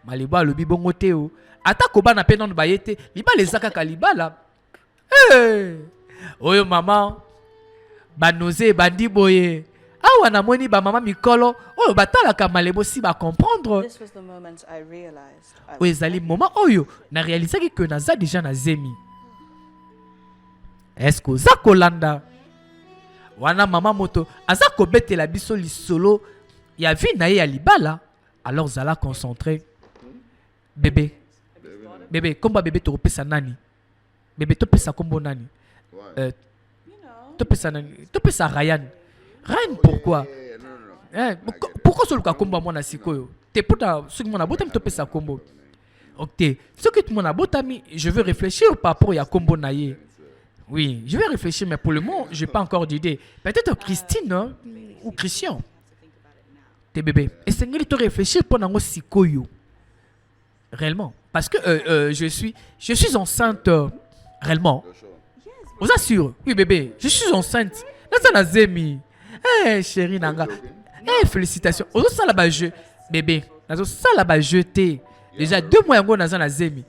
maliba lobi bongo te o atako bana pe non bayete libala ezaka ka libala oyo mama banose bandi boye. Ah, on a moni ba maman mikolo. Oh, batala ka malebo si ba comprendre. Oui, zali moment oyo na réalisé que naza déjà na zemi. Est-ce que za kolanda? Wana maman moto aza ko betela biso li solo ya vi na ye ya libala. Alors zala concentré. Bébé. Bébé, komba bébé to pesa nani? Bébé to pesa kombo nani? To pesa nani? To pesa Ryan. Ryan, pourquoi? Pourquoi ce combo moi na sikoyo? T'es pour ta ce que mon abotam te pesa combo. Ok, ce que mon abotami, je veux réfléchir par rapport à combo naie. Oui, je vais réfléchir, mais pour le moment, j'ai pas encore d'idée. Peut-être Christine hein, ou Christian. T'es bébé. Et c'est que tu réfléchir pour nango sikoyo. Réellement, parce que je suis enceinte réellement. Vous assure? Oui bébé, je suis enceinte. Dans un zemi. Eh chérie nanga. Eh félicitations. Ozo sala ba jeu bébé. Nazo sala ba jeté. Déjà 2 mois ngo naza na zemi.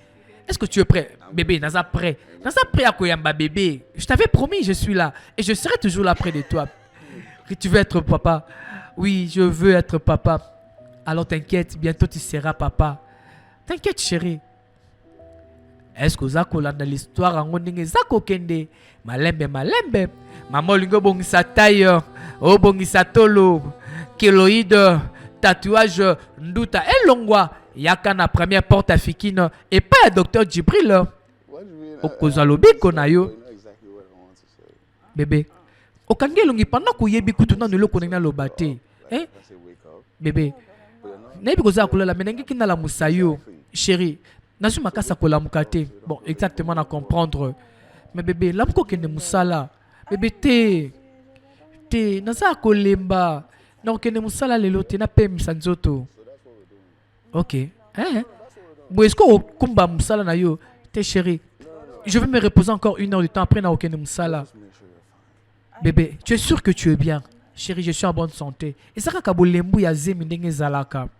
Est-ce que tu es prêt bébé? Naza prêt. Naza prêt à koyamba bébé. Je t'avais promis, je suis là et je serai toujours là près de toi. Tu veux être papa? Oui, je veux être papa. Alors t'inquiète, bientôt tu seras papa. T'inquiète chérie. Est-ce que Zako dans l'histoire en ondinge Zako kende malembe maman lingo bongisa taille o bongisa tolo kéloïde tatouage nduta elongwa yaka na première porte africaine et pas le docteur Djibril okozalobi konayo bébé okangelongi pendant ko yebi kutuna no loko na lobate bébé nebi koza kola menenge kina la musayo chérie. Nazu makasa kola mukate. Bon, exactement à comprendre. Mais bébé, l'amko kende musala. Bébé te naza kolemba. Na kende musala lelo te na pe misanzoto. OK. Bon, est-ce que kumba musala na yo te chérie? Je vais me reposer encore 1 heure de temps après na kende musala. Bébé, tu es sûr que tu es bien? Chérie, je suis en bonne santé. Et ça ka bolembu ya zemi ndenge zalaka.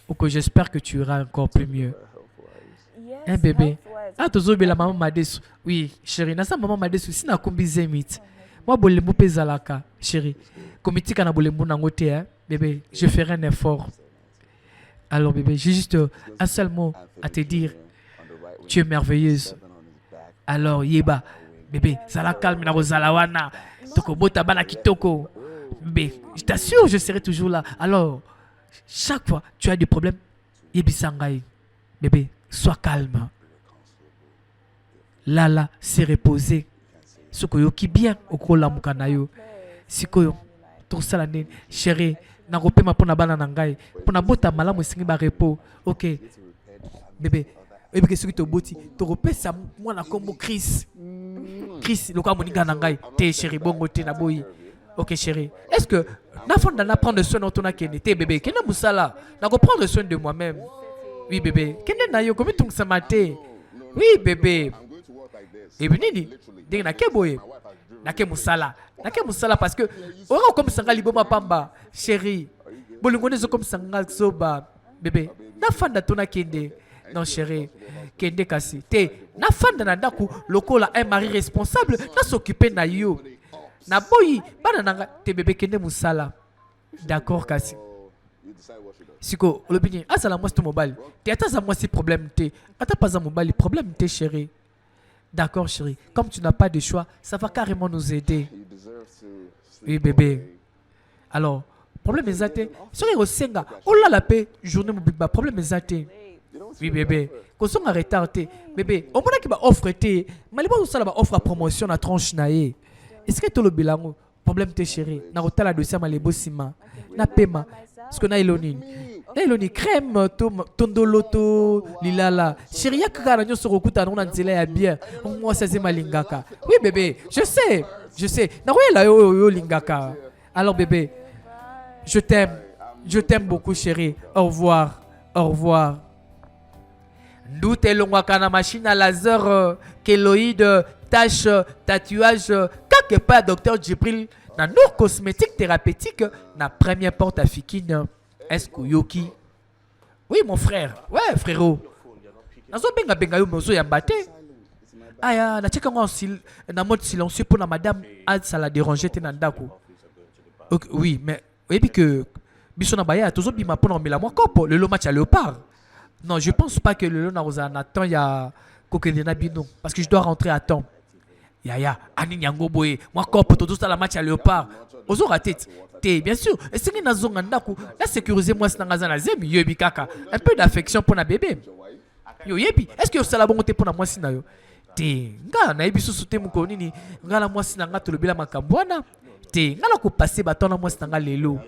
OK, j'espère que tu iras encore plus mieux. Hein bébé? Ah tozobe la maman Madesu. Oui, chérie, na sa maman Madesu si na kombi zemit. Moi bolembu pe zalaka, chérie. Komiti kana bolembu nango te hein. Bébé, je ferai un effort. Alors bébé, j'ai juste un seul mot à te dire. Tu es merveilleuse. Alors yeba, bébé, zala calme na zalawana. Toko bota bana kitoko. Bébé, je t'assure, je serai toujours là. Alors, chaque fois tu as des problèmes, yebisangai. Bébé, sois calme. Lala, s'est reposé. Sokoyo qui bien au kola mukanayo. Sikoyo, tout ça l'année. Chérie, na rope ma pona bana nangai. Pona bota malamu singi ba repos. OK. bébé oyebi ke soki toboti tokopesa mwana kombo Chris lokola moninga na ngai te chéri bongo te na boyi. Ok chéri, est-ce que nafanda na prendre soin de ton akende te bébé kende musala na ko prendre soin de moi-même. Oui bébé kende na yo komi tungisa mate. Oui bébé et nini ndenge na keboye nake musala parce que ora comme sanga liboma pamba chéri bolingo nezo comme sanga soba bébé nafanda ton akende. Non chéri kende kasi te nafanda na ndaku lokola un mari responsable na s'occuper na yo na boyi bana nanga te bébé kende musala. D'accord kasi siko olobini azala mwasi to mobali te ata za mwasi problème te ata pas za mobali problème te chéri. D'accord chéri, comme tu n'as pas de choix ça va carrément nous aider. Oui bébé alors problème ezate soki osenga olala pe journée mobimba problème ezate. Oui bébé kosonga retard te bébé omonaki ba offre te maliba osala ba offre à promotion na tranche na ye. Est-ce que to lo bilango problème te chéri na kotala dossier malebo sima na pema parce que na eloni crème tondoloto lilala chéri yakaka na nyoso kokuta na nzela ya bien moi ça c'est malingaka. Oui bébé je sais na koyela yo lingaka. Alors bébé je t'aime beaucoup chéri. Au revoir. Doute elongwaka na machine à laser kéloïde tache tatouage quelque part docteur Djibril na nos cosmétiques thérapeutiques na première porte à Fikine. Est-ce que yoki? Oui mon frère. Ouais frérot. Nazo benga yo mozo ya mbate. Aya na cheka na mode silencieux pour na madame ça la déranger te na ndako. Okay, oui mais et puis que biso na baya tozo bima pour na mela moi kopo le match à léopard. Non, je pense pas que le long a temps il y a Kokedena Bino parce que je dois rentrer à temps. Ya ani nyango boye. Moi quand tout ça la match à léopard. Ozo raté. Bien sûr. Et c'est que nazonga ndaku la sécuriser moi c'est na zemi yebi kaka. Un peu d'affection pour na bébé. Yo yebi. Est-ce que ça la bonté pour na moi sina yo? Te nga na yebi sous te muko nini nga la moi sina nga to lobila makambwana. Te nga la ko passer baton na moi sina nga lelo.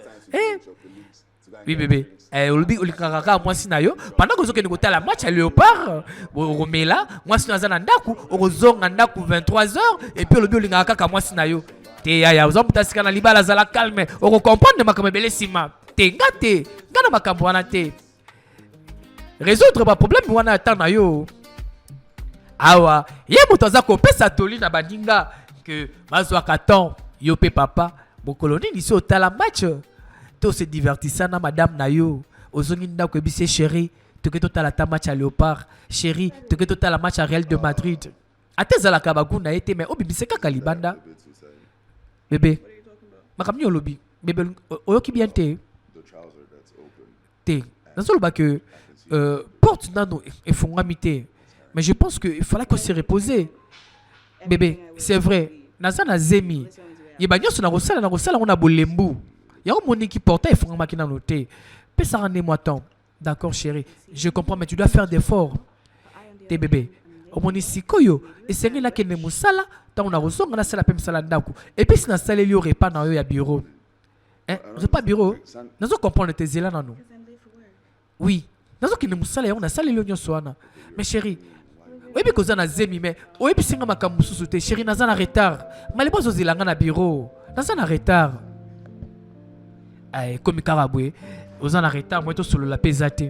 Oui bébé. Olobi olikaka moi sinayo pendant que zoke ngota la match à léopard romela moi sinaza na ndaku ozonga ndaku 23h et puis olobi olingaka ka moi sinayo te ya ozomputa sika na libala zala calme oko comprendre makambo bele sima te ngana makambo wana te résoudre ba problème wana ata na yo awa ye moto za ko pesa toli na bandinga que bazwa katon yo pe papa bokoloni ni so tala match to se divertissant na madame na yo ozongi ndako ebise chéri toke totala ta match à léopard chéri toke totala match à Real de Madrid atezala kabaguna ete mais obibise kaka libanda bébé makamni olobi bébé oyoki bien te nazoloba que porte nano efungami te mais je pense que il fallait qu'on se repose bébé c'est vrai naza na zemi yeba nyonso na kosala on a bolembu ya moni qui porte efungama ki nano te. Ça rendez-moi temps. D'accord chérie, je comprends mais tu dois faire d'efforts. Tes bébés. Au monisikoyo et c'est là que ne musala tant on a reçu on a sala pem sala ndaku. Et puis si na salé li repas na yo ya bureau. Repas bureau. Nazo comprendre tes élans na nous. Oui. Nazo que ne musala on a salé li nyonso wana. Mais chérie, oui mais koza na zemi mais oui puis singa makambu susu te chérie naza na retard. Malibo zo zilanga na bureau. Naza na retard. Comme Karaboué. Aux en arrêtant moi tout solo la pesate.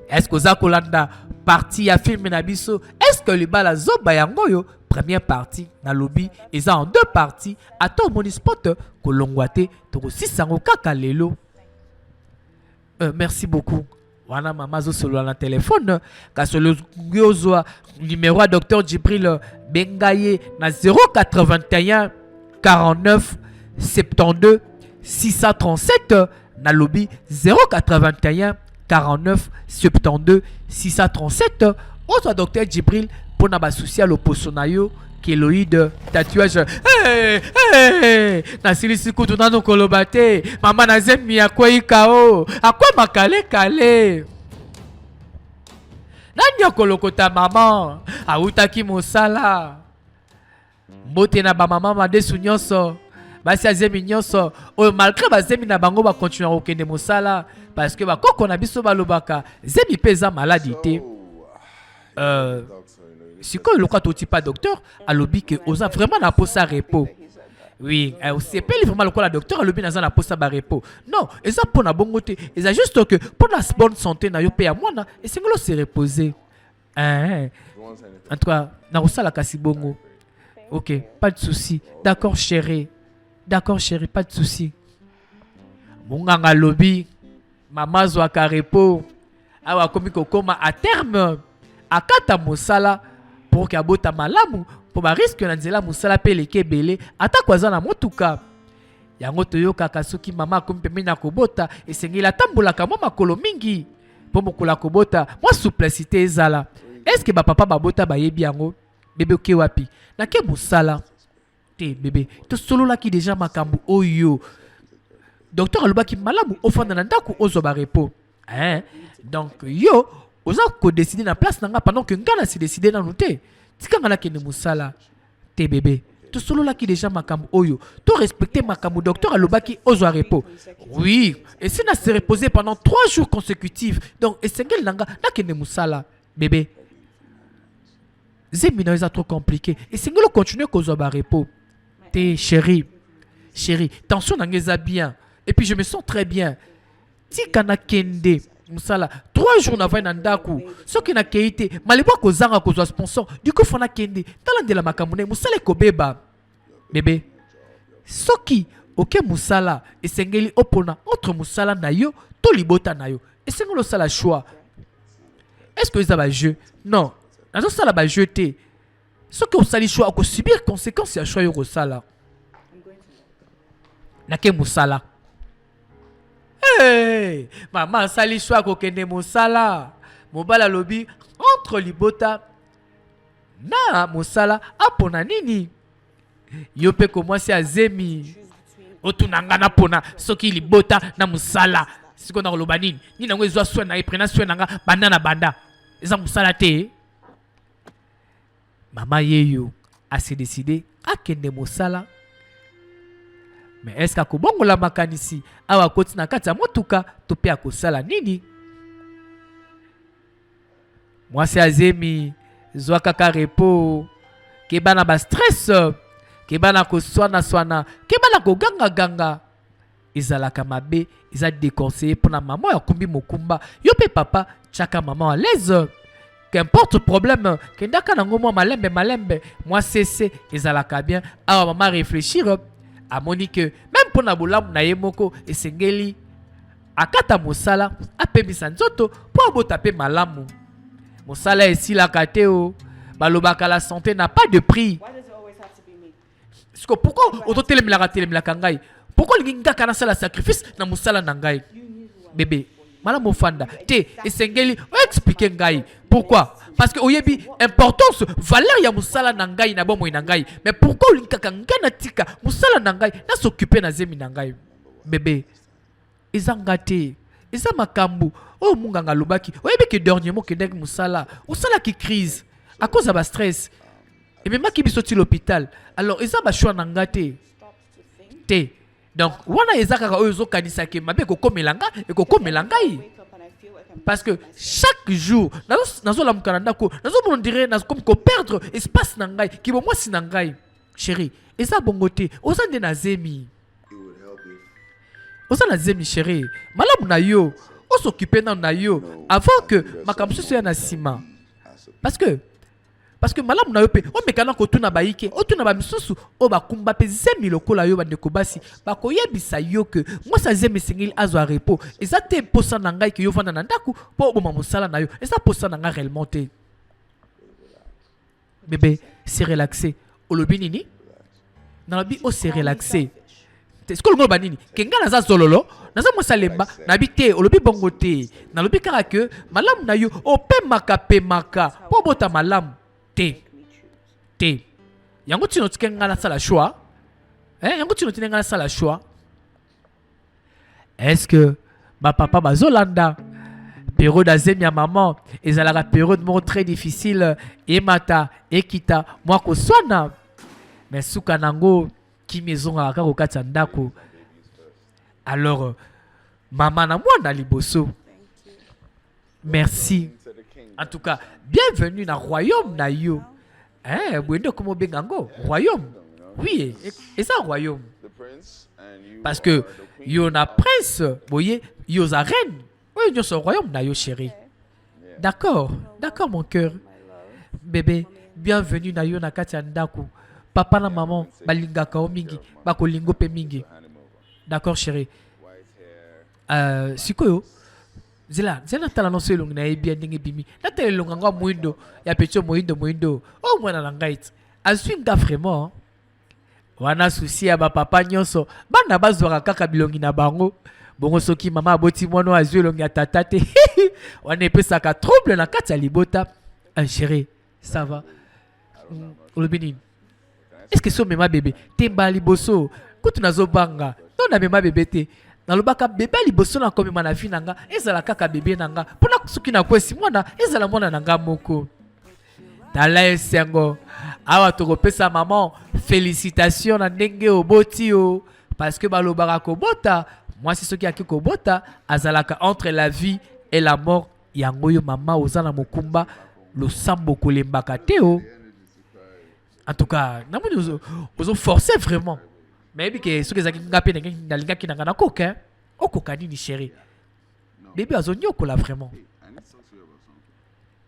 Est-ce que za kolanda partie à film na biso? Est-ce que le bala zoba yango yo première partie na lobby et ça en deux parties attends mon spot kolongwate to 600 kaka lelo. Merci beaucoup. Wana mama zo solo na téléphone ka solo ngozwa numéro à docteur Djibril Bengaye na 081 49 72 637 na lobby 081 49 72 637 autre docteur Djibril pour na ba souci à l'opposonayo kéloïde tatouage na silisi kutu nano kolobate mama na zemi ya kwa ikao akwa makale kale nani kolokota mama autaki mosala mbote na ba mama madesu nyonso basi azemi nyonso oyo malgré bazemi na bango bakontinue kokende mosala parce que bakoko na biso balobaka zemi mpe eza maladi te sikoyo lokola toti pa docteur alobi ke oza vraiment na posa repos. Oui, osepeli vraiment lokola docteur alobi naza na posa ba repos. Non, eza mpona bongo te, eza juste que mpona bonne santé na yo mpe ya mwana esengeli se reposer. En tout cas, na kosala kasi bongo. Ok, pas de souci. D'accord chérie. D'accord chérie, pas de souci. Munganga lobi mama zwaka repos awa komi kokoma à terme akata mosala pour que abota malamu pour ba risque na nzela mosala pe leke belé ata kwaza na motuka yango toyoka kasuki mama komi pembeni na kobota esengeli atambolaka mo makolo mingi po mokola kobota mo souplicité ezala. Est-ce que ba papa babota bayebi yango bébé oke wapi na ke mosala te bébé to solola ki déjà makambu oyo docteur alobaki malamu ofanda na ndako ozo ba repos donc yo oza ko décider na place nanga pendant que ngana si décider na noté tika ngana kende musala te bébé to solola ki déjà makambu oyo to respecter makambu docteur alobaki ozo repos. Oui, et si na se reposer pendant 3 jours consécutifs donc esengel nanga na kende musala bébé zemi na eza trop compliqué esengelo continuer kozo ba repos te chérie tension nanga eza bien. Et puis je me sens très bien. Tika na kende musala 3 jours na vai na ndaku soki na keite malibwa kozanga kozwa sponsor du coup fona kende talandela makamune musala kobeba bébé soki oke musala esengeli opona entre musala na yo to libota na yo esengelo sala choix. Est-ce que ça va jeu? Non, nazo sala ba jeu te soki osali choix ko subir conséquences ya choix yo kosala na ke musala. Hey, maman sali choix kokende mosala mobala lobi entre libota na mosala apona nini yo pe komwasi azemi otunanga na pona soki libota na mosala siko na koloba nini ni nango ezwa soin na prena soin nanga banda na banda eza mosala te. Mama yeyo a se décidé akende mosala. Mais est-ce que bongo la makanisi awa koti na kati ya motuka to pe akosala nini? Moi c'est azemi zwa kaka repos ke bana ba stress ke bana ko swana ke bana ko ganga ezalaka mabe eza déconseillé pour na maman ya kumbi mokumba yo pe papa chaka maman à l'aise qu'importe problème ke ndaka nango mo malembe moi c'est ezalaka bien awa maman réfléchir amoni que même pour na bolamu na ye moko esengeli akata mosala apemisa nzoto po abota pe malamu mosala esilaka te o balobaka la santé n'a pas de prix. Pourquoi ototelemilaka ngai pourquoi lingi ngaka na sala sacrifice na mosala na ngai bébé malamu ofanda te esengeli expliquer ngai pourquoi parce que oyebi importance valeur ya musala na ngai na bomoi na ngai mais pourquoi olinkaka ngai na tika musala na ngai na s'occuper na zemi na ngai bébé eza ngate eza makambu o munganga lobaki oyebi que dernièrement que ndenge musala osala ki crise à cause de ba stress et même ki biso ti l'hôpital alors eza ba choix na ngate te donc wana eza kaka oyo zo kanisa ke mabe ko komelanga e ko komelanga parce que chaque jour nazo la mukanda ko nazo bon dire nazo comme ko perdre espace na ngai ki bo moi si na ngai chérie eza bongote ozande na zemi ozana zemi chérie malamu na yo o s'occuper na yo avant que makamsu soit na sima parce que malamu na yo pe o mekana ko tuna baike o tuna ba misusu o ba kumba pe zemi lokola yo ba ndeko basi ba koyebisa yo que moi sa zemi singili azwa repos eza te posa na ngai ke yo vanda na ndaku po bo mosala na yo eza posa na ngai réellement te bébé c'est relaxé o lobi nini na lobi o c'est relaxé te skolo ngolo banini ke nga naza zololo naza mosalemba na bi te o lobi bongo te na lobi kaka que malamu na yo o pe maka po bota malamu te yango tino tikenga na sala choix yango tino tinenga na sala choix. Est-ce que ma papa bazolanda période azemi ya maman ezalaka période moko très difficile emata ekita moi koswana mais suka nango maison à kaka ndako. Alors maman na mwana liboso. Merci. En tout cas, bienvenue dans le royaume na yo. Hein, Bwendo comme bengango, royaume. Oui, et ça royaume. Parce que yo na prince, voyez, yo za reine. Oui, yo son royaume na yo chérie. D'accord, d'accord mon cœur. Bébé, bienvenue na yo na kati ya ndako. Papa na maman balingaka o mingi, bakolingo pe mingi. D'accord chérie. Sikoyo. Zela tala no selong na ebia ndenge bimi. Na tele longa muindo, ya pecho muindo. Oh mwana na ngait. Aswinga vraiment. Wana souci ya ba papa nyonso. Bana bazwaka kaka bilongi na bango. Bongo soki mama aboti mwana azwe longi ya tata te. Wana epesaka trouble na kati ya libota. Chérie, ça va. Olobini. Est-ce que so mema bébé temba liboso kutu nazo banga. Non na mema bébé te. Nalobaka bébé liboso na komi mana fi nanga ezala kaka bébé nanga pona soki na kwesi mwana ezala mwana nanga moko. Tala esengo awa tokopesa maman félicitations na ndenge oboti o parce que balobaka kobota moi si soki aki kobota azalaka entre la vie et la mort yango yo mama ozana mokumba lo sambo kolembaka te o. En tout cas namoni ozo forcer vraiment. Mais que ce que ça n'a pas na linga qui n'a coca au coca ni chérie. Bébé azonyo kola vraiment.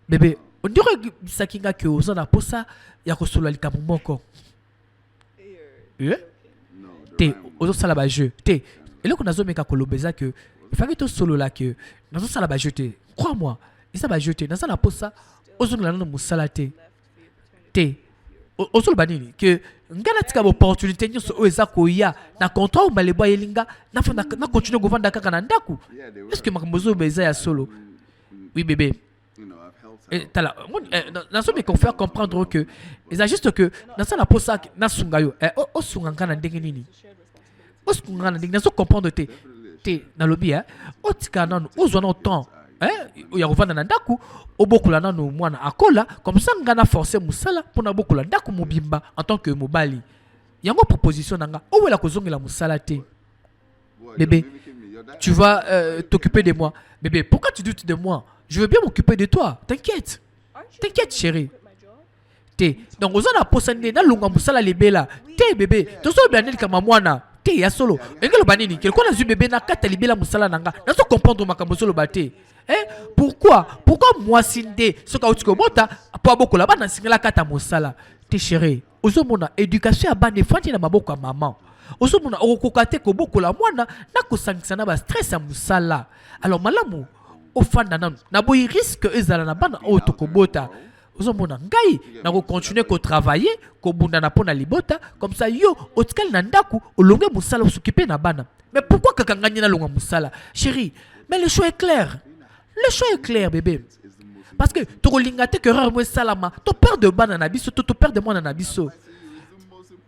Bébé on dirait ça qui n'a que aux on a pour ça ya ko solo likamu moko. Te ozo sala ba jeu. Te et là qu'on a zo meka kolobeza que il fallait to solo là que nazo sala ba jeu te. Crois-moi, il ça ba jeu te. Nazo na pour ça ozo na musala te. Te ozo banini que ngana tika opportunité nyonso o eza koya na contrat o malebo yelinga na continuer govanda kaka na ndaku. Est-ce que makambozo beza ya solo? Oui bébé. Et tala na so me faire comprendre que c'est juste que na ça na posa na sunga yo o sunga ngana ndenge nini. O sunga ngana ndenge na so comprendre te na lobi o tika nanu o zo na temps ya kovanda na ndaku obokola nanu mwana akola comme ça ngana forcer musala pona bokola ndaku mobimba en tant que mobali yango proposition nanga o wela kozongela musala te. Bébé tu vas t'occuper de moi. Bébé pourquoi tu doutes de moi? Je veux bien m'occuper de toi, t'inquiète chérie. Te donc ozana posande na lunga musala libela te bébé tozo banel kama mwana te ya solo engelo banini quelqu'un a vu bébé na kata libela musala nanga na so comprendre makambo solo baté. Pourquoi moi sinde soka utiko bota po bokola bana singela kata musala te chérie ozomona éducation ya bande fandi na maboko ya maman ozomona okokate ko bokola mwana na kosangisa na ba stress ya musala alors malamu ofanda nanu na boyi risque ezala na bana o tokobota ozomona ngai na ko continuer ko travailler ko bunda na pona libota comme ça yo otikali na ndaku olonge musala osukipe na bana. Mais pourquoi kakanganya na longa musala chérie? Mais le choix est clair. Le choix est clair bébé. Parce que tokolinga te que rare moi salama to père de bana na biso to père de moi na biso.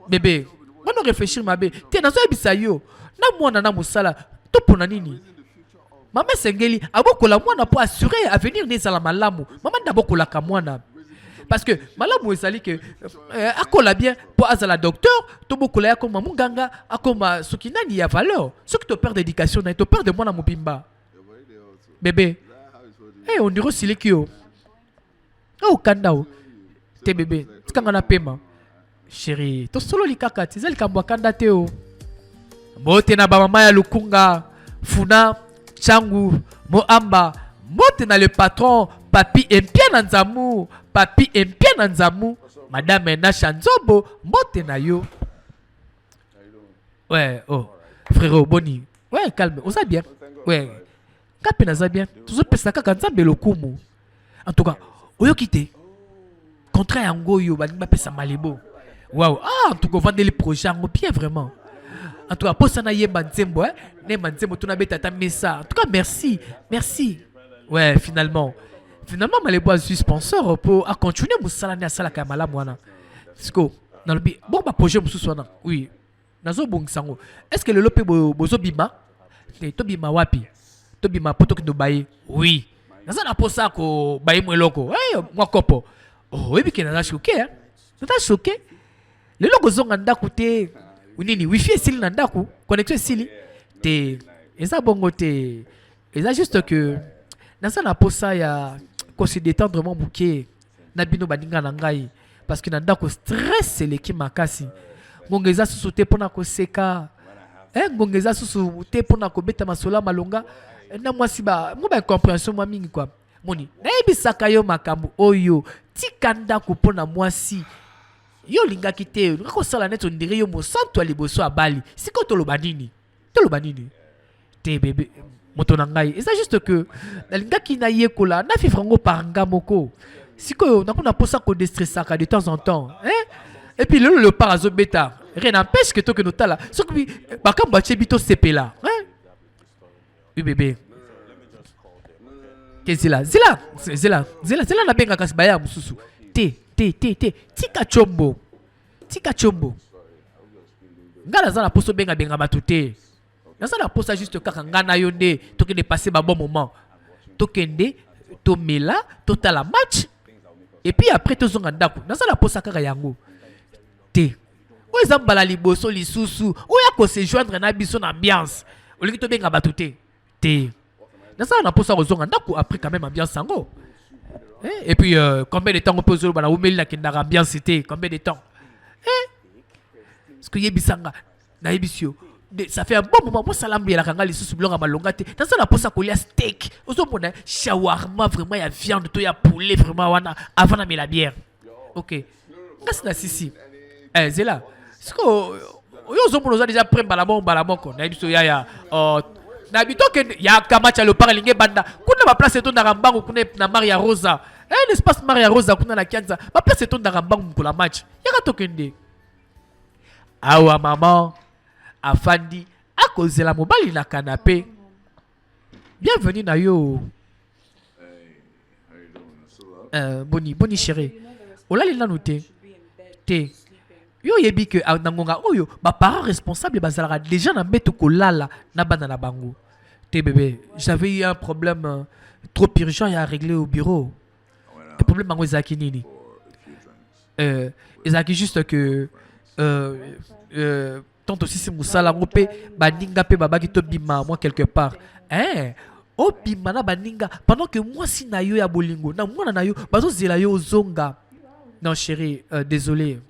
Bébé on réfléchir ma bé te na zo ebisa yo na mwana na musala to pona nini. Maman sengeli abokola mwana pour assurer avenir nezala malamu. Maman d'abokola ka mwana. Parce que malamu ezali que akola bien pour azala docteur to bokola ya comme munganga akoma soki nani ya valeur. Ce qui te perd d'éducation na to perd de mwana mobimba. Bébé on dirait aussi les kio. Oh kandao. Te bébé, tikanga na pema. Chérie, to solo likaka tizali kambwa kanda teo. Mote na ba mama ya lukunga, funa changu, moamba, mote na le patron, papi empia na nzamu, papi empia na nzamu, madame na chanzobo, mote na yo. Ouais, oh, frérot Boni. Ouais, calme, on ça bien. Ouais. Kape na za bien. Tuzo pesa kaka nzambe lokumu. En tout cas, oyo kite. Contrat yango yo balinga pesa malebo. Waouh, en tout cas, vendre les projets bien vraiment. En tout cas, pour ça na yemba nzembo ne nzembo tuna beta ta messa. En tout cas, merci. Ouais, finalement malebo a sponsor pour continuer musala na sala ka mala mwana. Siko, na lobi bon ba projet mususu wana. Oui. Nazo bongisango. Est-ce que le lope bozo bima? To bima wapi? To bima poto ki no baye. Oui. Nazo na posa ko baye mo eloko. Mwa kopo. Oh, ebi ke na choqué Nata choqué. Le logo zonga ndaku te. nini wifi esili na ndako connexion esili te eza bongo te eza juste que naza na posa ya kosi détendrement muke na bino baninga na ngai parce que na ndako stress eleki makasi ngonga eza susu te mpona koseka ngonga eza susu te mpona kobeta masola malonga na mwasi mo baincompréhension mwa mingi kwa moni nayebisaka yo makambo oyo tika ndako mpona mwasi yo lingaki te nakosala neti ondire yo mosantu ya liboso ya bali sikoyo toloba nini te bebe moto na ngai eza juste que nalingaki nayekola nafifra ngo par nga moko sikoyo nakona posa kodestressaka de temps en temps et puis le par azobeta rien n'empêche que toke notala soki bakambo atie bito sepela oui bébé ke zela nabengaka kasi baya mosusu te tika chombo nga naza na poso benga bato te naza na posa juste kaka nga na yo nde tokende passer ba bon moment tokende tomela totala match et puis après tozonga ndako naza na posa kaka yango te oyo eza mbala liboso lisusu oyo akose joindre na biso na ambiance olingi tobenga bato te naza na posa kozonga ndako après quand même ambiance yango. Et puis, combien de temps on peut se faire la ambiance c'était combien de temps parce que yebisanga na yebisio ça fait un bon moment moi salambi la kanga lisusu bilonga malonga te dans ça la posa kolia steak ozomona shawarma vraiment ya viande to ya poulet vraiment wana avant na la bière ok ngasi na sisi zela siko oyo ozomona oza déjà prêt bala moko na yebisio ya na bitoke ya kamacha le parlingue banda kuna ba place to na rambango kuna na Maria Rosa l'espace Maria Rosa kuna na Kianza ba place to na rambango ko la match ya ka tokende awa maman afandi akozela mobali na canapé bienvenue na yo boni chérie olali nanu te yo yebi que nangonga oyo ba parents responsables bazalaka déjà na mbeto kolala na bana na bango te bébé j'avais eu un problème trop urgent à régler au bureau le problème bango ezaki nini ezaki juste que tant aussi si musala ngope baninga pe babaki to bima moi quelque part o bima na baninga pendant que moi si na yo ya bolingo na mwana na yo bazo zela yo zonga. Non chérie, désolé.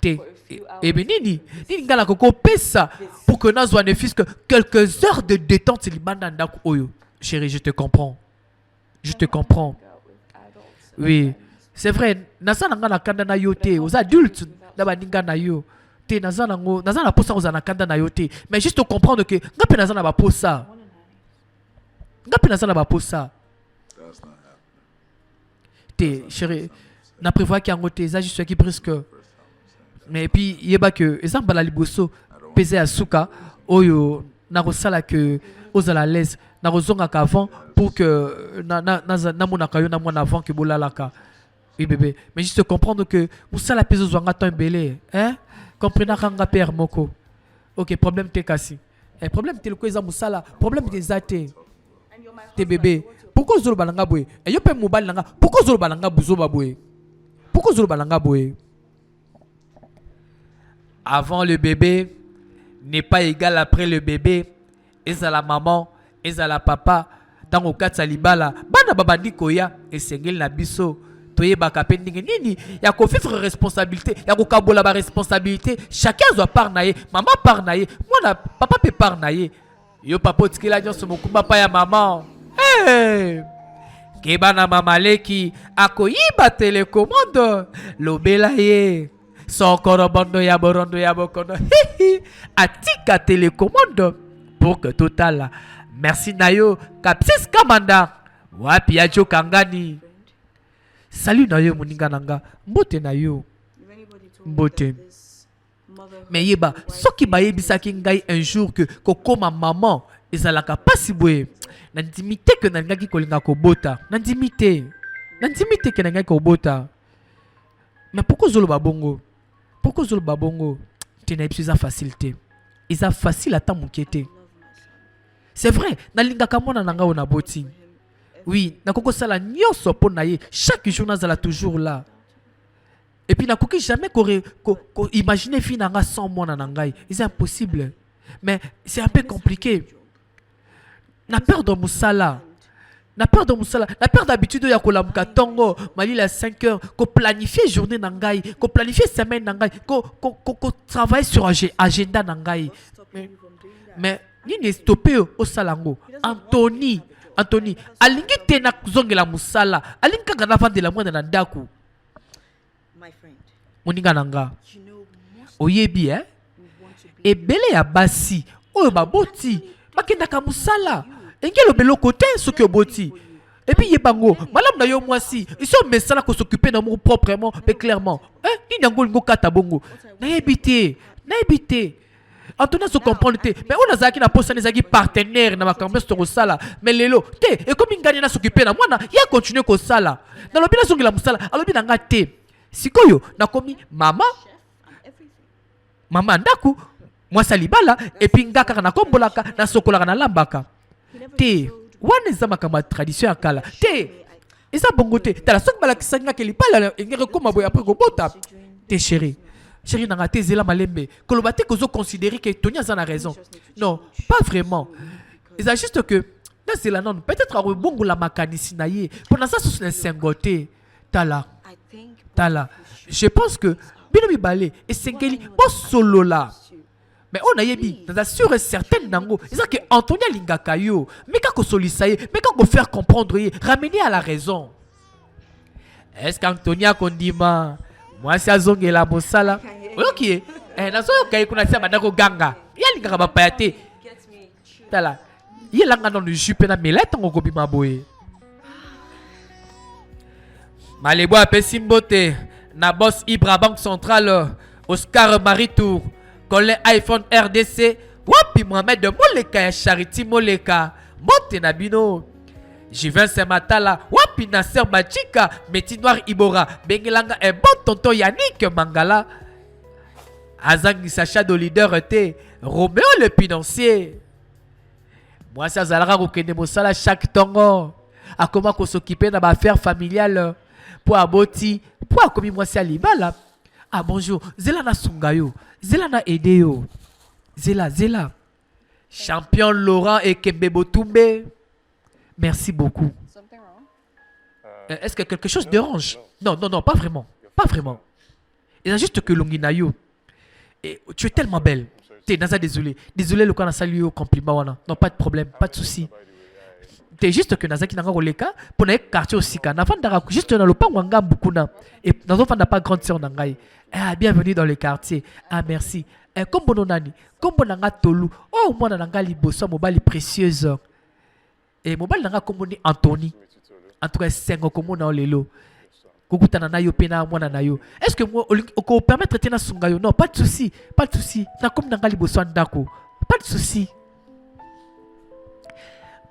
Et bien nini ngala koko pesa pour que nazwa ne fût que quelques heures de détente libanda ndako oyo. Chérie, je te comprends. Oui, c'est vrai. Nasa nanga na kanda na yote aux adultes na baninga na yo. Te nasa na posa aux na kanda na yote. Mais juste comprendre que ngape nasa na ba posa. Te chérie na prévoir qu'il y a un côté ça juste qui presque mais puis yeba que exemple la liboso peser à souka oyo na rosala que aux à l'aise na rozonga avant pour que na mona kayo na mona avant que bolalaka oui bébé mais juste comprendre que musala peser zonga temps belé comprenez kanga père moko ok problème te kasi problème te le ko eza musala problème des até te bébé pourquoi zolo balanga boy et yo pe mobile nanga pourquoi zolo balanga buzo baboy. Pourquoi zolo balanga boy? Avant le bébé n'est pas égal après le bébé. Et ça la maman, et ça la papa. Dans le cas de Salibala, bana babandi koya et sengel na biso. Toye baka pendingue nini? Ya ko vivre responsabilité, ya ko kabola ba responsabilité. Chacun doit parnayer. Maman parnayer, moi papa peut parnayer. Yo papa tikela nyonso mokumba pa ya maman. Hey! Kebana mamaleki akoyiba télécommande lobela ye sokoro bondo ya borondo ya bokono atika télécommande pour que total merci nayo kapsis kamanda wapi ya kangani salut nayo muninga nanga mbote nayo mbote mais yeba soki bayebisaki ngai un jour que kokoma maman ezalaka pasi boye nandimité que nangaki kolinga kobota nandimité que nangaki kobota mais pourquoi zolo babongo tu n'as plus facilité ils a facile à ta moukete c'est vrai nalingaka mwana nanga ona boti oui nakoko sala nyonso po na ye chaque jour nazala toujours là Et puis, nakoki jamais imaginer fille nanga sans moi nangai. C'est impossible. Mais c'est un peu compliqué. Na peur de Moussala. Na peur d'habitude ya kolamuka tongo malila à 5 heures, ko planifier journée nangai, ko planifier semaine nangai, ko travailler sur agenda nangai. Mais nini stoppé au salango. Anthony, alingi tena zongela Moussala, alingi kaka na vande la mwana na ndaku. Moninga nanga. Oyebi ebele ya basi oyo baboti bakendaka Moussala. Engelo belo côté ce que boti. Et puis yebango, madame na yo mwasi, ils sont mesala ko s'occuper na mo proprement et clairement. Ni nyango ngo kata bongo. Na ebité. Antonin se comprendre te. Mais on a zaki na posa nezaki partenaire na makambo to sala. Mais lelo te et comme ngani na s'occuper na mwana, ya continuer ko sala. Na lobi na zongela Moussala, alobi na nga te. Sikoyo na komi mama ndaku mwasa libala et puis ngaka na kombolaka na sokolaka na lambaka. Te wana eza makambo ya tradition ya kala te eza bongo te tala soki balakisaki ngaka libala engere koma boye après kobota te chéri nanga te ezela malembe koloba te kozo considérer que Tony aza na raison non pas vraiment eza juste que nazela nanu peut-être arebongola makanisi na ye mpo naza susu na esengo te tala je pense que bino mibale esengeli bosolola. Mais on a yebi, dans la sûre et certaine nango, c'est ça que Antonia Lingakayo, mais quand solliciter, mais quand faire comprendre, ramener à la raison. Est-ce qu'Antonia Kondima, moi c'est Azonge la Moussala, ok, nazo kai kuna sema ndako ganga, ya lingaka bapayate. Tala, ya langa non jupe na melette ngo bima boye. Malebo apesi mbote na boss Ibra Banque Centrale, Oscar Maritour. Collègue iPhone RDC, wapi Mohamed de Moleka ya Charity Moleka, mote na bino. Jivin Sematala, wapi Nasser Bachika, Meti Noir Ibora, Bengelanga et bon tonton Yannick Mangala. Azangi Sacha de leader te, Roméo le financier. Moi ça zalara kokende mosala chaque tongo. A comment qu'on s'occuper dans affaire familiale pour aboti, pour akomi moi c'est libala. Ah bonjour, Zela na sungayo, Zela na edeyo, Zela. Champion Laurent et Kembebo Toumbe. Merci beaucoup. Est-ce que quelque chose dérange? Non, pas vraiment. Il y a juste que Longinayo. Tu es tellement belle. T'es Naza, désolé le cas salué au compliment. Non, pas de problème, pas de souci. T'es juste que Naza qui n'a pas le cas pour les quartiers aussi. Juste dans le Pangwanga Bukuna. Et dans le fond, n'a pas grande sœur Nangai. Bienvenue dans le quartier. Ah, merci. Comme Bononani, comme Bonanga Tolu. Oh, moi, Nanga Liboso, mobile précieuse. Et mobile Nanga comme Anthony. En tout cas, 5 ans comme on a lelo. Est-ce que moi, on peut permettre de sungayo? Non, pas de souci. Na comme Nanga Liboso Andako. Pas de souci.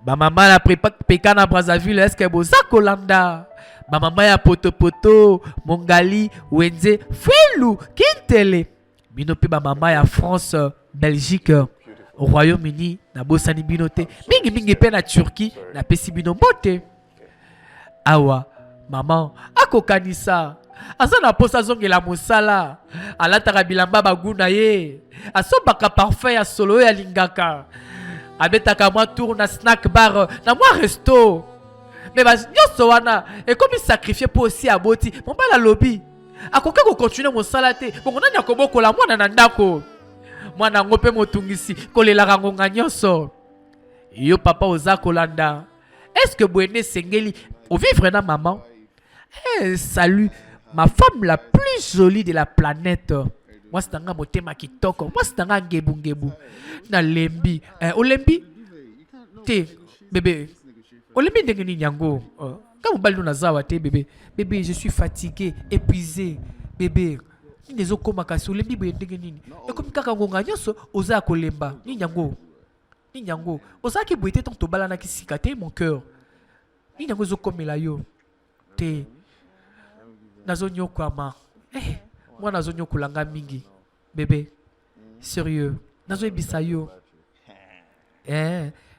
Ma maman a pris Pekana Brazzaville, est-ce que vous avez Kolanda? Ma maman a Poto, Mongali, Wenze, Félou, Kintele. Binopi, ma maman a France, Belgique, Royaume-Uni, na Bossani Binote. Mingi pe na Turquie, na Pesi Binombote. Awa, maman, Akokanisa. Asa na posa zonge la Moussala. Alatara bilamba baguna ye. Aso baka parfait ya solo ya lingaka. Abetaka moi tour na snack bar na moi resto. Mais bas nyoso wana et comme il sacrifié pour aussi aboti mon bala lobby akoka ko continuer mon salate bon nani akoboko la mwana na ndako mwana ngope motungisi kolela ngonga nyoso yo papa oza kolanda. Est-ce que Bouene Sengeli au vivre na maman? Salut ma femme la plus jolie de la planète. Moi c'est un motema kitoko. Moi c'est un ngebu na lembi. Olembi te bébé. Olembi ndenge ni nyango. Quand vous balou na zawa te bébé. Bébé, je suis fatigué, épuisé. Bébé. Ni nezo koma kasi olembi boye ndenge nini. Et comme kaka ngonga nyoso oza kolemba. Ni nyango. Oza ki boye te ton to balana ki sikate mon cœur. Ni nyango zo komela yo. Te. Nazo nyoko ama. Moi nazo nyoko langa mingi. Bébé. Sérieux. Nazo ebisa yo.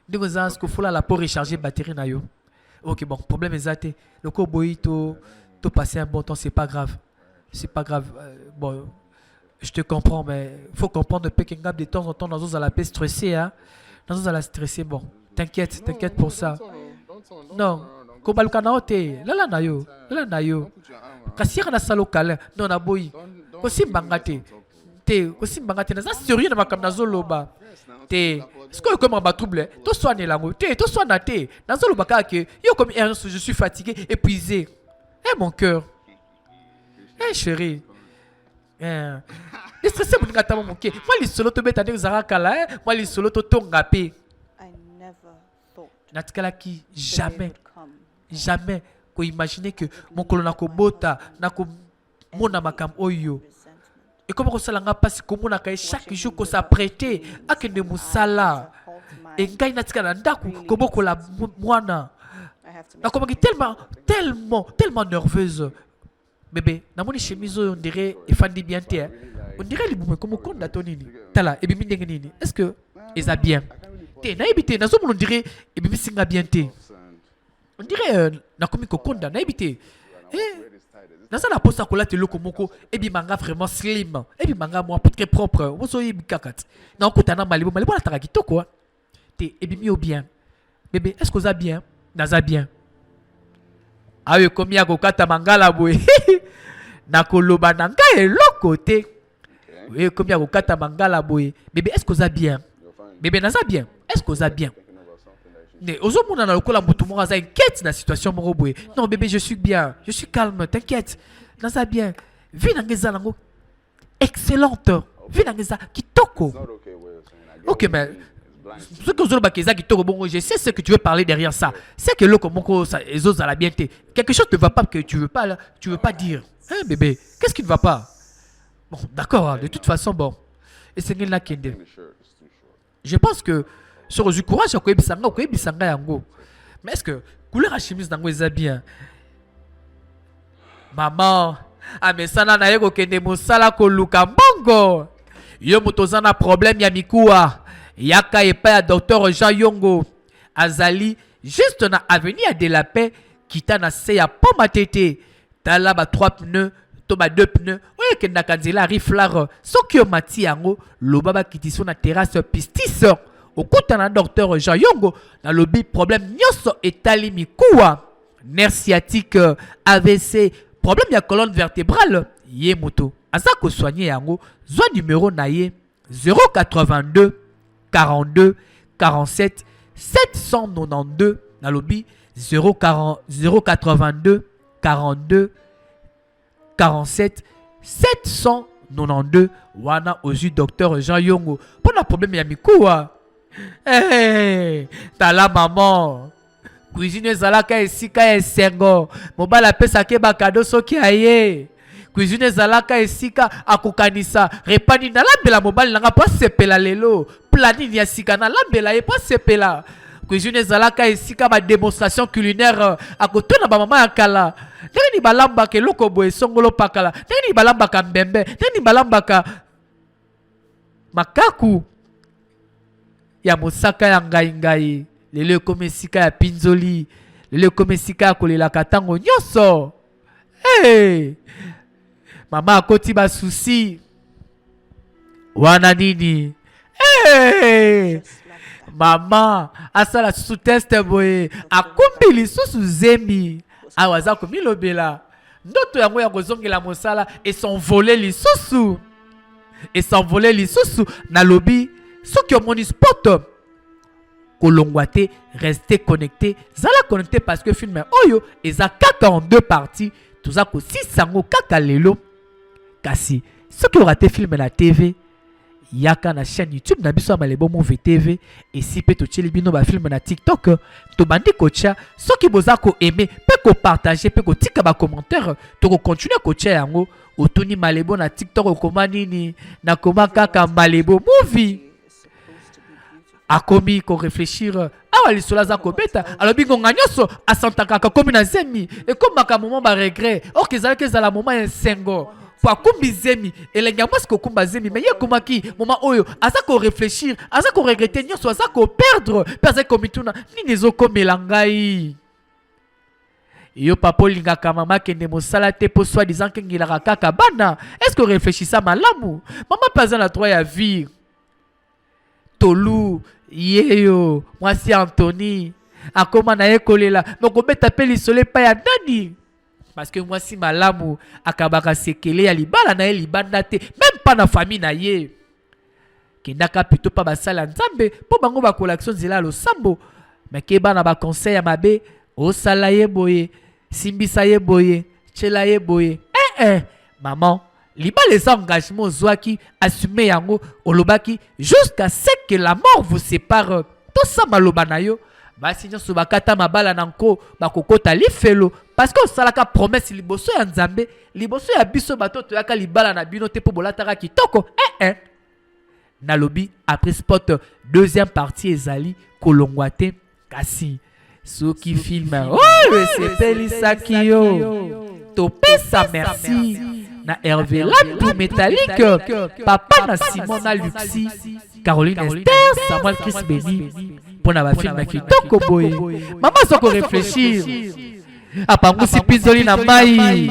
Ndeko za sko fola la pour recharger batterie na yo. OK, bon, problème exact. Le ko boyi to passer un bon temps, c'est pas grave. c'est pas grave. Bon, je te comprends, mais il faut comprendre que de temps en temps, dans la paix stressé, hein. Dans la stressé, bon, t'inquiète pour ça. Non, kobaluka na ote, lala na yo. Kasi na salo kala, non na boy. Kosi bangate. Na za sérieux na makam na zoloba. Te, ce que comme un trouble, to soigner la moté, to soigner te. Na zoloba ka que yo comme Ernst, je suis fatigué, épuisé. Mon cœur. Chérie. Les stressé pour ngata mon cœur. Moi les solo to beta de zarakala, moi les solo to tongape. Natkala qui jamais ko imaginer que mon colonna ko bota na ko mona makam oyo. Et comment ça l'a passé comme on a chaque jour qu'on s'apprêtait à que de musala et ngai natkala ndaku ko boko la mwana. Na comment tellement nerveuse. Bébé, na moni chemise on dirait et fandi bien te. On dirait les boumé comme konda tonini. Tala et bibi ndenge nini. Est-ce que ils a bien? Te na ebité na zo on dirait et bibi singa bien te. On dirait na komi ko konda na ebité. Dans ça la poste à coller le komoko et bi manga vraiment slim. Et bi manga moi très propre. Vous soyez bikakat. Na okutana malibo la tarakito quoi. Te et bi mi bien. Bébé, est-ce que vous a bien? Naza bien. Ah oui, comme il y a kokata mangala boy. Nakoloba nanga et l'autre côté. Oui, comme il y a kokata mangala boy. Bébé, est-ce que vous a bien? Bébé, naza bien. Est-ce que vous a bien? Mais aux autres, on a le coup la bouton, on a inquiète dans la situation mon boy. Non, bébé, je suis bien. Je suis calme, t'inquiète. Naza bien. Vinangeza lango. Excellente. Vinangeza kitoko. Ok, mais ce que je sais ce que tu veux parler derrière ça. C'est que l'autre les autres à la bienté. Quelque chose ne va pas que tu veux pas dire. Hein, bébé? Qu'est-ce qui ne va pas? Bon, d'accord, de toute façon, bon. Et c'est là qui est. Je pense que sur le courage, mais est-ce que couleur à chemise dans les bien? Maman, mais ça n'a pas été mosala ko luka bongo. Yo motozana problème ya mikuwa. Yaka epa ya docteur Jean Yongo azali juste na avenue de la paix kita na se ya poma tete tala ba 3 pneus to ba 2 pneus oye ke na kanzela riflar soki o mati yango loba ba kitiso na terrasse pistis okuta na docteur Jean Yongo na lobi problème nyoso etali mikuwa nerf sciatique AVC problème ya colonne vertébrale ye moto azako soigner yango zwa numéro na ye 082 42 47 792 na lobby 082 42 47 792 wana ozu docteur Jean Yongo pour un problème ya mikuwa. Hey, tala maman cuisine zalaka esika esengo mobala pesa ke bakado soki aye cuisine zalaka esika akokanisa repani na lambela mobali nanga pa sepela lelo planning ya sika na lambela ye pa sepela cuisine zalaka esika ba démonstration culinaire akotona ba mama ya kala ndenge ni balamba ke loko boye songolo pakala ndenge ni balamba ka mbembe ndenge ni balamba ka makaku ya mosaka ya ngai lelo comme esika ya pinzoli lelo comme esika ya kolela katango nyoso. Hey, mama akoti ba souci wana nini. Hey, mama asala sous test boye akumbi lisusu zemi awaza komilobela ndoto yango ya kozongela mosala et s'envoler lisusu na lobi soki omoni sport kolongwa te rester connecté zala connecté parce que film oyo eza kaka en 2 parties toza ko 6 kaka lelo kasi soki orate film na TV yaka na chaîne YouTube na biso Malebo Movie TV et si pe to tcheli bino ba film na TikTok to bandi kocha soki boza ko aimer pe ko partager pe ko tika ba commentaire to ko continuer kocha yango otuni Malebo na TikTok okoma nini na koma kaka Malebo Movie akomi ko réfléchir awa lisola za kobeta alors bingo nganyoso asantaka ka komi na zemi et comme maka moment ba regret or que la moment un sengo pour kumbi zemi et les gars parce que kumba zemi mais yekoma ki moment oyo asa ko réfléchir asa ko regretter nyoso asa ko perdre parce que komituna ni nezo komelangai Yo papa lingaka mama kende mosala te po soi disant que ngilaka kaka bana. Est-ce que réfléchissa malamu? Maman pas la trois ya vie. Tolu, yeyo, moi si Anthony. Akoma na ekolela, moko beta pe lisole pa ya nani? Parce que moi si malamu akabaka sekele ya libala na ye libanda te, même pas na famille na ye. Kendaka plutôt pas basala nzambe po bango ba collection zela lo sambo. Mais ke bana ba conseil ya mabe, o sala ye boye, simbisa ye boye, chela ye boye. Maman, libala les engagements zwaki assumer yango olobaki jusqu'à ce que la mort vous sépare. Tout ça maloba na yo. Basi nyoso bakata mabala nanko bakokota lifelo parce que osalaka promesse liboso ya nzambe liboso ya biso batoto yaka libala na bino te po bolataka kitoko nalobi après spot deuxième partie ezali kolongwate kasi soki film sepelisaki yo topesa merci na Hervé Labdou métallique papa na Simon na Luxi Caroline Esther Samuel Chris Beni pour na film kitoko boye maman soko réfléchir apangusi pizoli na mai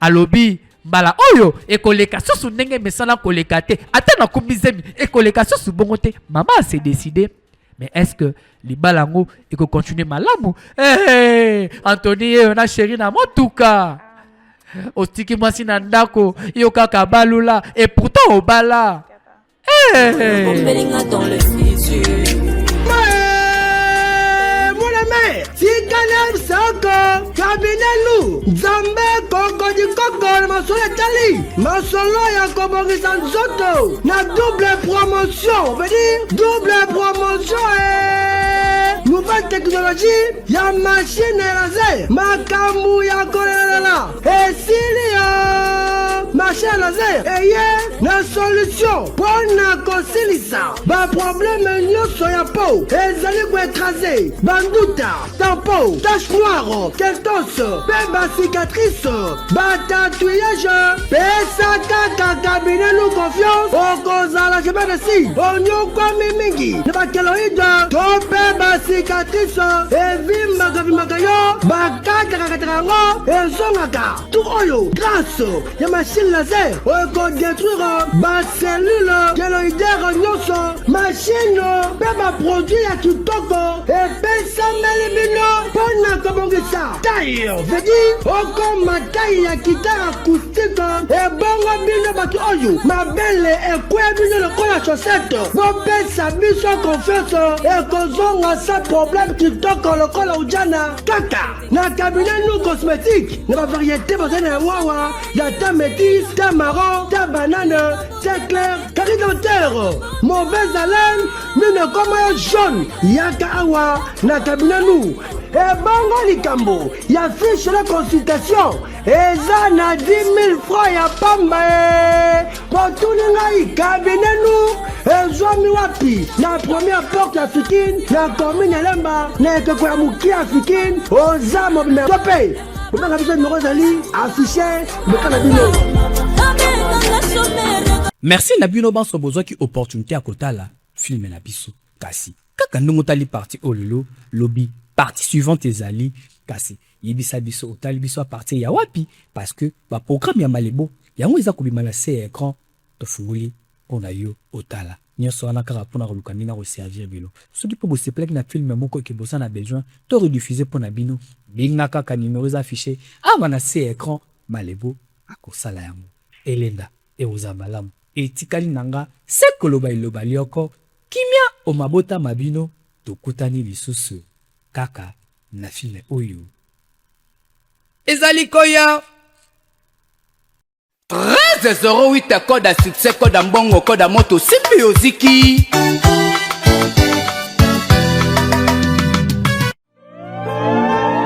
alobi mbala oyo ekoleka susu ndenge mesana koleka te ata na kumizemi ekoleka susu bongo te maman s'est décidé mais est-ce que libalango eko continuer malamu Anthony na chéri na motuka otiki mwasi na ndako yo kaka balula et pourtant obala dans le futur. Tikalem Soko, Kabinelu, Zambe Koko di Koko, Masolo Tali, Masolo ya Kobongisa Nzoto, na double promotion, on veut dire double promotion nouvelle technologie, ya machine laser, makamu ya kolela, et Silia, machine laser, et na solution, pour na kosilisa, ba problème nyoso ya po, ezali ko écraser, banduta, tampon, tache noire, keltos, peba cicatrice, batatouillage, pesa kaka cabinet nous confiance, okozala jebedesi, onyoko mimingi, ne bakeloïde, to peba cicatrice, evimaka yo, bakatakatango, ezongaka, tout oyo, grâce, ya machine laser, okodétruire, bacellule, keloïdère nyonso, machine, peba produit ya kitoko, epesa melibino, pona kobongisa, taille, veut dire, okoma taille ya guitare acoustique, ebongo bino bato oyo, mabele ekwe bino lokola chaussette, bopesa biso confiance, ekozonga sa problème kitoko lokola ujana, kaka, na cabinet nous cosmétique, na ba variété bozana ya wawa, ya ta métis, ta marron, ta banane, ta clair, carré dentaire, mauvaise haleine, mine comme jaune, yaka awa, na cabinet nous, ebongo likambo, ya fiche de consultation, eza na 10 000 francs ya pamba potuninga cabinet nous, ezwami wapi, na première porte africaine, na commune Lemba, na ekeko ya muki africaine, oza mobime tope, obanga biso numéro zali, affiché, mekana bino. Merci na bino banso bozwa ki opportunité akotala film na biso kasi kaka ndongo tali parti ololo lobby partie suivante ezali kasi yebisa biso otali biso a partir ya wapi parce que ba programme ya malebo yango eza kobima na se écran to fungoli pona yo otala nyonso wana kaka pona koluka mina ko servir bilo soki po bose plaque na film moko ke bosa na besoin to rediffuser pona bino binga kaka numéros affichés ava na se écran malebo akosala yango elenda e uzamalamu etikali nanga sekoloba iloba lioko kimia o mabota mabino tokutani lisusu kaka na film oyo ezali koya 1308 code à succès code à mbongo code à moto simbi oziki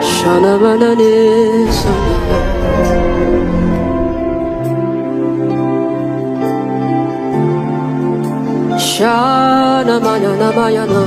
Shana manane sana Shana manana mayana